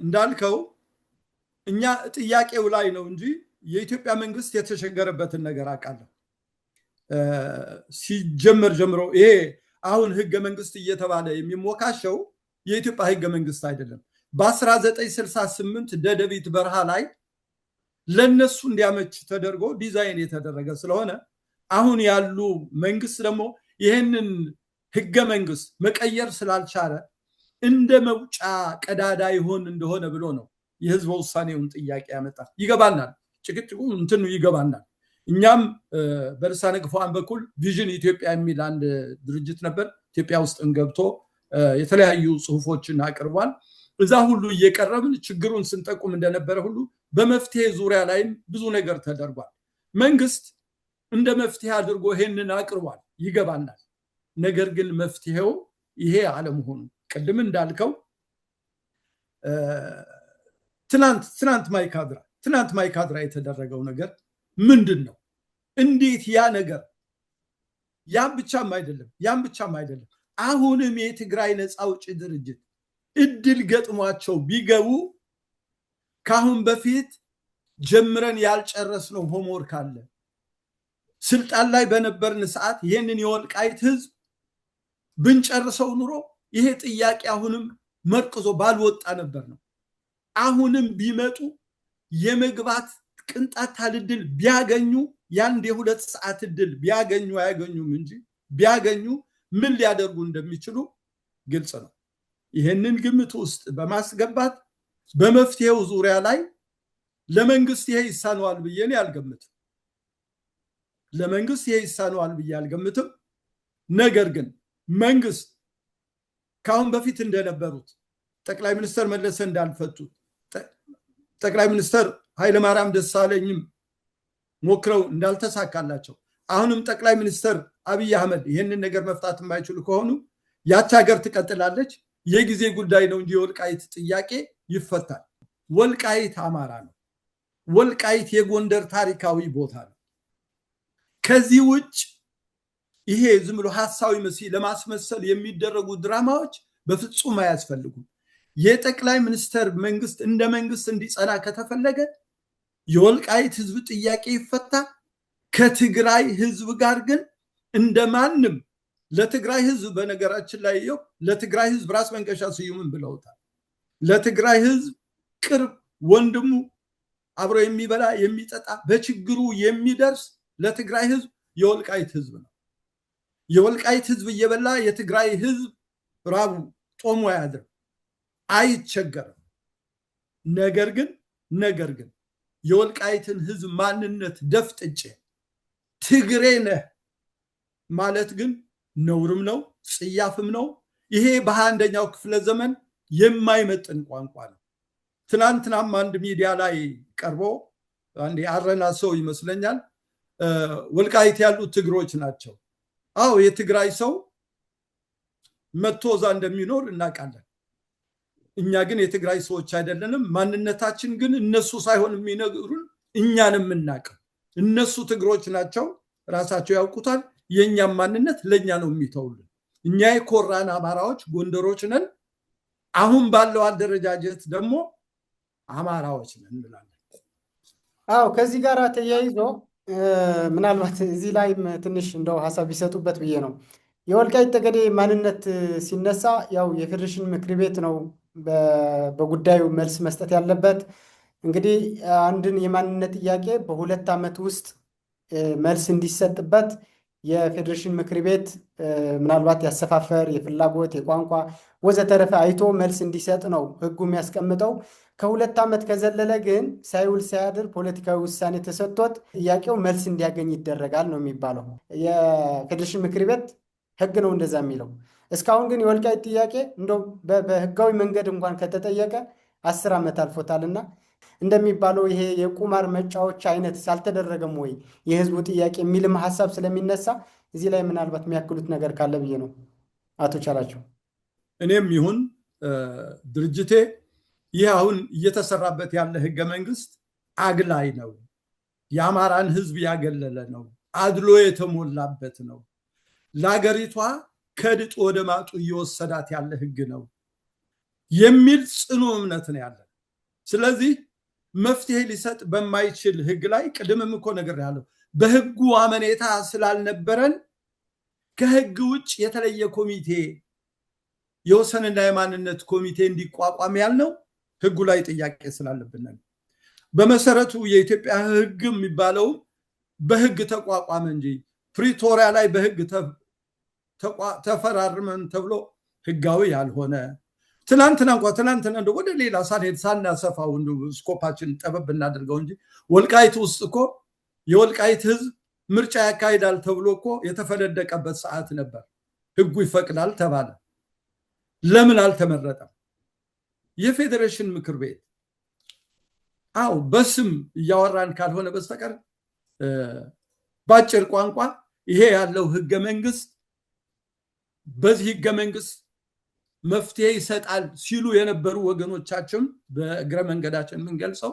Speaker 2: እንዳልከው እኛ ጥያቄው ላይ ነው እንጂ የኢትዮጵያ መንግስት የተሸገረበትን ነገር አውቃለሁ። ሲጀመር ጀምሮ ይሄ አሁን ህገ መንግስት እየተባለ የሚሞካሸው የኢትዮጵያ ህገ መንግስት አይደለም። በ1968 ደደቢት በረሃ ላይ ለነሱ እንዲያመች ተደርጎ ዲዛይን የተደረገ ስለሆነ አሁን ያሉ መንግስት ደግሞ ይሄንን ህገ መንግስት መቀየር ስላልቻለ እንደ መውጫ ቀዳዳ ይሆን እንደሆነ ብሎ ነው የህዝበ ውሳኔውን ጥያቄ ያመጣ። ይገባናል፣ ጭቅጭቁ እንትኑ ይገባናል። እኛም በልሳነ ግፏን በኩል ቪዥን ኢትዮጵያ የሚል አንድ ድርጅት ነበር። ኢትዮጵያ ውስጥ እንገብቶ የተለያዩ ጽሁፎችን አቅርቧል። እዛ ሁሉ እየቀረብን ችግሩን ስንጠቁም እንደነበረ ሁሉ በመፍትሄ ዙሪያ ላይም ብዙ ነገር ተደርጓል። መንግስት እንደ መፍትሄ አድርጎ ይሄንን አቅርቧል፣ ይገባናል። ነገር ግን መፍትሄው ይሄ አለመሆኑ ቅድም እንዳልከው ትናንት ማይካድራ የተደረገው ነገር ምንድን ነው? እንዴት ያ ነገር ያም ብቻም አይደለም። አሁንም የትግራይ ነፃ አውጪ ድርጅት እድል ገጥሟቸው ቢገቡ ካሁን በፊት ጀምረን ያልጨረስነው ሆምወርክ አለ። ስልጣን ላይ በነበርን ሰዓት ይሄንን የወልቃይት ህዝብ ብንጨርሰው ኑሮ ይሄ ጥያቄ አሁንም መርቅዞ ባልወጣ ነበር ነው። አሁንም ቢመጡ የመግባት ቅንጣት እድል ቢያገኙ ያንድ የ2 ሰዓት እድል ቢያገኙ አያገኙም እንጂ ቢያገኙ ምን ሊያደርጉ እንደሚችሉ ግልጽ ነው። ይሄንን ግምት ውስጥ በማስገባት በመፍትሄው ዙሪያ ላይ ለመንግስት ይሄ ይሳነዋል ብዬ አልገምትም። ነገር ግን መንግስት ካሁን በፊት እንደነበሩት ጠቅላይ ሚኒስተር መለሰ እንዳልፈቱት ጠቅላይ ሚኒስተር ኃይለማርያም ደሳለኝም ሞክረው እንዳልተሳካላቸው አሁንም ጠቅላይ ሚኒስተር አብይ አህመድ ይሄንን ነገር መፍታት የማይችሉ ከሆኑ ያች ሀገር ትቀጥላለች። የጊዜ ጉዳይ ነው እንጂ የወልቃይት ጥያቄ ይፈታል። ወልቃይት አማራ ነው። ወልቃይት የጎንደር ታሪካዊ ቦታ ነው። ከዚህ ውጭ ይሄ ዝም ብሎ ሐሳዊ ለማስመሰል የሚደረጉ ድራማዎች በፍጹም አያስፈልጉም። የጠቅላይ ሚኒስተር መንግስት እንደ መንግስት እንዲጸና ከተፈለገ የወልቃይት ህዝብ ጥያቄ ይፈታ። ከትግራይ ህዝብ ጋር ግን እንደማንም ለትግራይ ህዝብ በነገራችን ላይ ለትግራይ ህዝብ ራስ መንገሻ ስዩምን ብለውታል። ለትግራይ ህዝብ ቅርብ ወንድሙ አብሮ የሚበላ የሚጠጣ በችግሩ የሚደርስ ለትግራይ ህዝብ የወልቃይት ህዝብ ነው። የወልቃይት ህዝብ እየበላ የትግራይ ህዝብ ራቡ ጦሙ ያድር አይቸገርም። ነገር ግን የወልቃይትን ህዝብ ማንነት ደፍጥጬ ትግሬ ነህ ማለት ግን ነውርም ነው ጽያፍም ነው ይሄ በ21ኛው ክፍለ ዘመን የማይመጥን ቋንቋ ነው ትናንትናም አንድ ሚዲያ ላይ ቀርቦ አንድ ያረና ሰው ይመስለኛል ወልቃይት ያሉ ትግሮች ናቸው አው የትግራይ ሰው መጥቶዛ እንደሚኖር እናቃለን እኛ ግን የትግራይ ሰዎች አይደለንም ማንነታችን ግን እነሱ ሳይሆን የሚነግሩን እኛንም እናቀ እነሱ ትግሮች ናቸው ራሳቸው ያውቁታል የኛም ማንነት ለኛ ነው የሚተውልን እኛ የኮራና አማራዎች ጎንደሮች ነን አሁን ባለው አደረጃጀት ደግሞ አማራዎች ነን እንላለን
Speaker 1: አው ከዚህ ጋር ተያይዞ ምናልባት እዚህ ላይም ትንሽ እንደው ሐሳብ ይሰጡበት ብዬ ነው የወልቃይት ጠገዴ ማንነት ሲነሳ ያው የፌዴሬሽን ምክር ቤት ነው በጉዳዩ መልስ መስጠት ያለበት እንግዲህ አንድን የማንነት ጥያቄ በ2 ዓመት ውስጥ መልስ እንዲሰጥበት የፌዴሬሽን ምክር ቤት ምናልባት ያሰፋፈር የፍላጎት የቋንቋ ወዘተረፈ አይቶ መልስ እንዲሰጥ ነው ህጉ የሚያስቀምጠው ከ2 ዓመት ከዘለለ ግን ሳይውል ሳያድር ፖለቲካዊ ውሳኔ ተሰጥቶት ጥያቄው መልስ እንዲያገኝ ይደረጋል ነው የሚባለው የፌዴሬሽን ምክር ቤት ህግ ነው እንደዛ የሚለው እስካሁን ግን የወልቃይት ጥያቄ እንደው በህጋዊ መንገድ እንኳን ከተጠየቀ 10 ዓመት አልፎታልና እንደሚባለው ይሄ የቁማር መጫወቻ አይነት ሳልተደረገም ወይ የህዝቡ ጥያቄ የሚልም ሐሳብ ስለሚነሳ እዚህ ላይ ምናልባት የሚያክሉት ነገር ካለ ብዬ ነው አቶ ቻላቸው
Speaker 2: እኔም ይሁን ድርጅቴ ይህ አሁን እየተሰራበት ያለ ህገ መንግስት አግላይ ነው የአማራን ህዝብ ያገለለ ነው አድሎ የተሞላበት ነው ለሀገሪቷ ከድጥ ወደ ማጡ እየወሰዳት ያለ ህግ ነው የሚል ጽኑ እምነት ነው ያለ ስለዚህ መፍትሄ ሊሰጥ በማይችል ህግ ላይ ቅድምም እኮ ነገር ያለው በህጉ አመኔታ ስላልነበረን ከህግ ውጭ የተለየ ኮሚቴ የወሰንና የማንነት ኮሚቴ እንዲቋቋም ያልነው ህጉ ላይ ጥያቄ ስላለብን በመሰረቱ የኢትዮጵያ ህግ የሚባለው በህግ ተቋቋመ እንጂ ፕሪቶሪያ ላይ በህግ ተፈራርመን ተብሎ ህጋዊ ያልሆነ ትናንትና እንደ ወደ ሌላ ሳናሰፋው እንደ ስኮፓችን ጠበብ እናደርገው እንጂ ወልቃይት ውስጥ እኮ የወልቃይት ህዝብ ምርጫ ያካሂዳል ተብሎ እኮ የተፈለደቀበት ሰዓት ነበር ህጉ ይፈቅዳል ተባለ ለምን አልተመረጠም የፌዴሬሽን ምክር ቤት አው በስም ያወራን ካልሆነ በስተቀር ባጭር ቋንቋ ይሄ ያለው ህገ መንግስት በዚህ ህገ መንግስት መፍትሄ ይሰጣል ሲሉ የነበሩ ወገኖቻችን በእግረ መንገዳችን ምን ገልጸው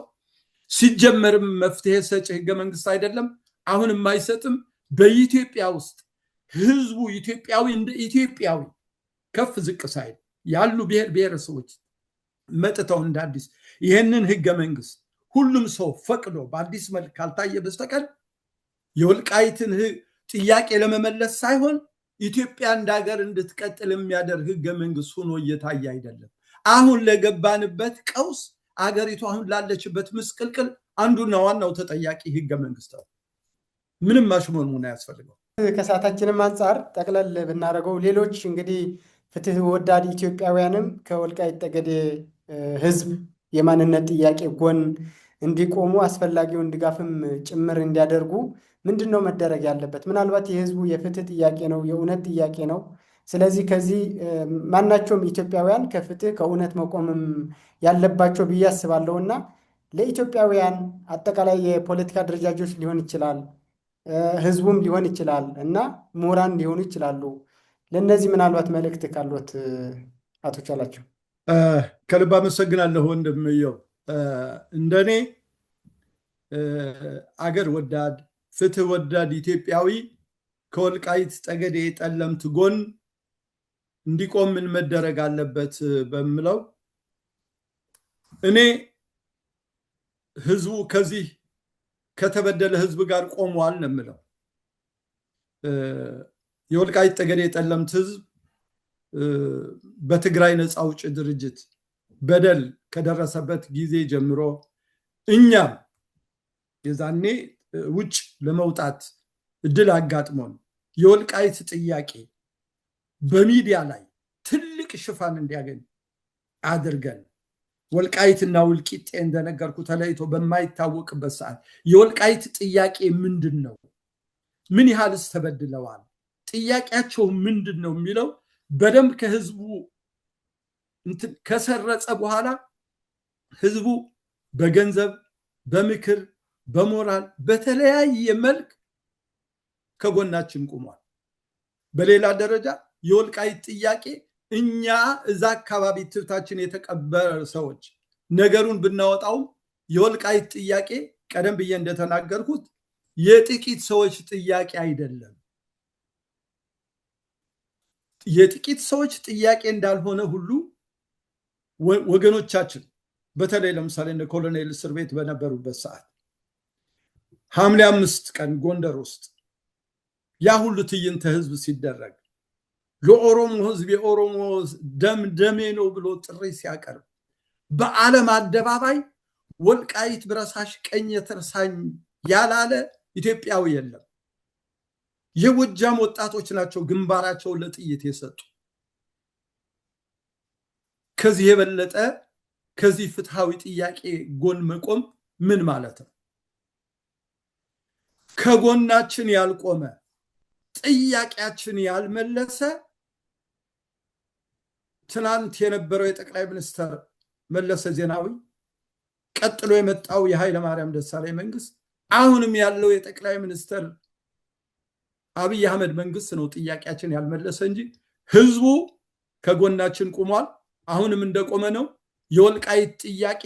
Speaker 2: ሲጀመርም መፍትሄ ሰጪ ህገ መንግስት አይደለም አሁንም አይሰጥም በኢትዮጵያ ውስጥ ህዝቡ ኢትዮጵያዊ እንደ ኢትዮጵያዊ ከፍ ዝቅ ሳይል ያሉ ብሔረሰቦች መጥተው እንዳዲስ ይሄንን ህገ መንግስት ሁሉም ሰው ፈቅዶ በአዲስ መልክ ካልታየ በስተቀር የወልቃይትን ጥያቄ ለመመለስ ሳይሆን ኢትዮጵያ እንዳገር እንድትቀጥል የሚያደርግ ህገ መንግስት ሆኖ እየታየ አይደለም አሁን ለገባንበት ቀውስ አገሪቱ አሁን ላለችበት ምስቅልቅል አንዱና ዋናው ተጠያቂ ህገ መንግስት ነው ምንም ማሽሞንሙን ያስፈልገው
Speaker 1: ከሳታችንም አንፃር ጠቅለል ብናረገው ሌሎች እንግዲህ ፍትህ ወዳድ ኢትዮጵያውያንም ከወልቃይት ጠገዴ ህዝብ የማንነት ጥያቄ ጎን እንዲቆሙ አስፈላጊውን ድጋፍም ጭምር እንዲያደርጉ ምንድነው መደረግ ያለበት ምናልባት የህዝቡ የፍትህ ጥያቄ ነው የእውነት ጥያቄ ነው ስለዚህ ከዚህ ማናቸውም ኢትዮጵያውያን ከፍትህ ከእውነት መቆምም ያለባቸው በያስባለውና ለኢትዮጵያውያን አጠቃላይ የፖለቲካ ድርጅቶች ሊሆን ይችላል ህዝቡም ሊሆን ይችላል እና ምሁራን ሊሆኑ ይችላሉ ለነዚህ ምናልባት መልእክት ካሉት አቶ ቻላቸው
Speaker 2: ከልብ አመሰግናለሁ ወንድምየው እንደኔ አገር ወዳድ ፍትህ ወዳድ ኢትዮጵያዊ ከወልቃይት ጠገዴ ጠለምት ጎን እንዲቆም ምን መደረግ አለበት በሚለው እኔ ህዝቡ ከዚህ ከተበደለ ህዝብ ጋር ቆሟል ነው የምለው የወልቃይት ጠገዴ ጠለምት ህዝብ በትግራይ ነፃ አውጪ ድርጅት በደል ከደረሰበት ጊዜ ጀምሮ እኛም የዛኔ ውጭ ለመውጣት እድል አጋጥሞን የወልቃይት ጥያቄ በሚዲያ ላይ ትልቅ ሽፋን እንዲያገኝ አድርገን ወልቃይትና ወልቂጤ እንደነገርኩ ተለይቶ በማይታወቅበት ሰዓት የወልቃይት ጥያቄ ምንድነው ምን ያህልስ ተበድለዋል ጥያቄያቸው ምንድን ነው የሚለው በደንብ ከህዝቡ ከሰረጸ በኋላ ህዝቡ በገንዘብ፣ በምክር፣ በሞራል በተለያየ መልክ ከጎናችን ቆሟል። በሌላ ደረጃ የወልቃይት ጥያቄ እኛ እዛ አካባቢ ትብታችን የተቀበረ ሰዎች ነገሩን ብናወጣው የወልቃይት ጥያቄ ቀደም ብዬ እንደተናገርኩት የጥቂት ሰዎች ጥያቄ አይደለም። የጥቂት ሰዎች ጥያቄ እንዳልሆነ ሁሉ ወገኖቻችን በተለይ ለምሳሌ እንደ ኮሎኔል እስር ቤት በነበሩበት ሰዓት ሐምሌ 5 ቀን ጎንደር ውስጥ ያ ሁሉ ትዕይንተ ህዝብ ሲደረግ ለኦሮሞ ህዝብ የኦሮሞ ደም ደሜ ነው ብሎ ጥሪ ሲያቀርብ በዓለም አደባባይ ወልቃይት ብረሳሽ ቀኝ ተርሳኝ ያላለ ኢትዮጵያዊ የለም። የጎጃም ወጣቶች ናቸው ግንባራቸው ለጥይት የሰጡ። ከዚህ የበለጠ ከዚህ ፍትሃዊ ጥያቄ ጎን መቆም ምን ማለት ነው? ከጎናችን ያልቆመ ጥያቄያችን ያልመለሰ ትናንት የነበረው የጠቅላይ ሚኒስትር መለስ ዜናዊ፣ ቀጥሎ የመጣው የኃይለ ማርያም ደሳለኝ መንግስት፣ አሁንም ያለው የጠቅላይ ሚኒስትር አብይ አህመድ መንግስት ነው ጥያቄያችን ያልመለሰ እንጂ ህዝቡ ከጎናችን ቆሟል። አሁንም እንደቆመ ነው። የወልቃይት ጥያቄ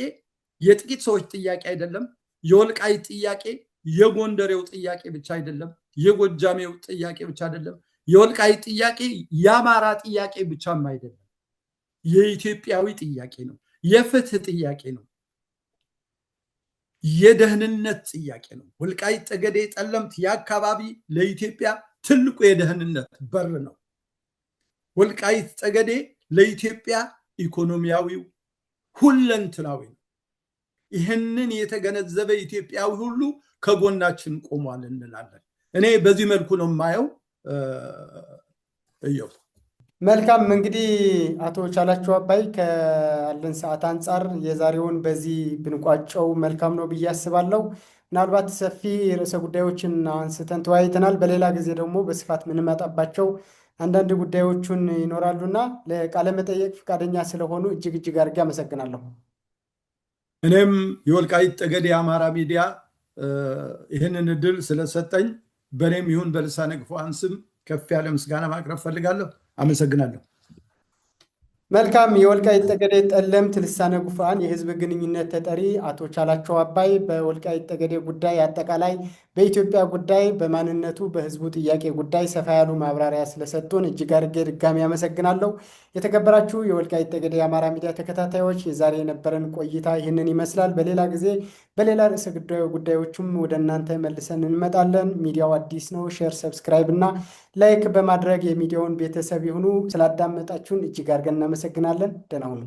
Speaker 2: የጥቂት ሰዎች ጥያቄ አይደለም። የወልቃይት ጥያቄ የጎንደሬው ጥያቄ ብቻ አይደለም። የጎጃሜው ጥያቄ ብቻ አይደለም። የወልቃይት ጥያቄ የአማራ ጥያቄ ብቻም አይደለም። የኢትዮጵያዊ ጥያቄ ነው። የፍትህ ጥያቄ ነው። የደህንነት ጥያቄ ነው። ወልቃይት ጠገዴ፣ ጠለምት የአካባቢ ለኢትዮጵያ ትልቁ የደህንነት በር ነው። ወልቃይት ጠገዴ ለኢትዮጵያ ኢኮኖሚያዊው ሁለንተናዊ ነው። ይህንን የተገነዘበ ኢትዮጵያዊ ሁሉ ከጎናችን ቆሟል እንላለን። እኔ በዚህ መልኩ ነው የማየው። እየው
Speaker 1: መልካም እንግዲህ አቶ ቻላቸው አባይ ካለን ሰዓት አንጻር የዛሬውን በዚህ ብንቋጨው መልካም ነው ብዬ አስባለሁ። ምናልባት ሰፊ ርዕሰ ጉዳዮችን አንስተን ተወያይተናል። በሌላ ጊዜ ደግሞ በስፋት ምንመጣባቸው አንዳንድ ጉዳዮችን ይኖራሉና ለቃለ መጠየቅ ፈቃደኛ ስለሆኑ እጅግ እጅግ አድርጌ አመሰግናለሁ።
Speaker 2: እኔም የወልቃይት ጠገዴ የአማራ ሚዲያ ይህንን እድል ስለሰጠኝ በእኔም ይሁን በልሳነ ግፉዓን ስም ከፍ ያለ ምስጋና ማቅረብ ፈልጋለሁ። አመሰግናለሁ።
Speaker 1: መልካም። የወልቃይት ጠገዴ ጠለምት ልሳነ ጉፉዓን የህዝብ ግንኙነት ተጠሪ አቶ ቻላቸው አባይ በወልቃይት ጠገዴ ጉዳይ አጠቃላይ በኢትዮጵያ ጉዳይ በማንነቱ በህዝቡ ጥያቄ ጉዳይ ሰፋ ያሉ ማብራሪያ ስለሰጡን እጅግ አድርጌ ድጋሚ አመሰግናለሁ። የተከበራችሁ የወልቃይት ጠገዴ የአማራ ሚዲያ ተከታታዮች የዛሬ የነበረን ቆይታ ይህንን ይመስላል። በሌላ ጊዜ በሌላ ርዕሰ ጉዳዮችም ወደ እናንተ መልሰን እንመጣለን። ሚዲያው አዲስ ነው። ሼር፣ ሰብስክራይብ እና ላይክ በማድረግ የሚዲያውን ቤተሰብ ይሁኑ። ስላዳመጣችሁን እጅግ አድርገን እናመሰግናለን። ደህና ሁኑ።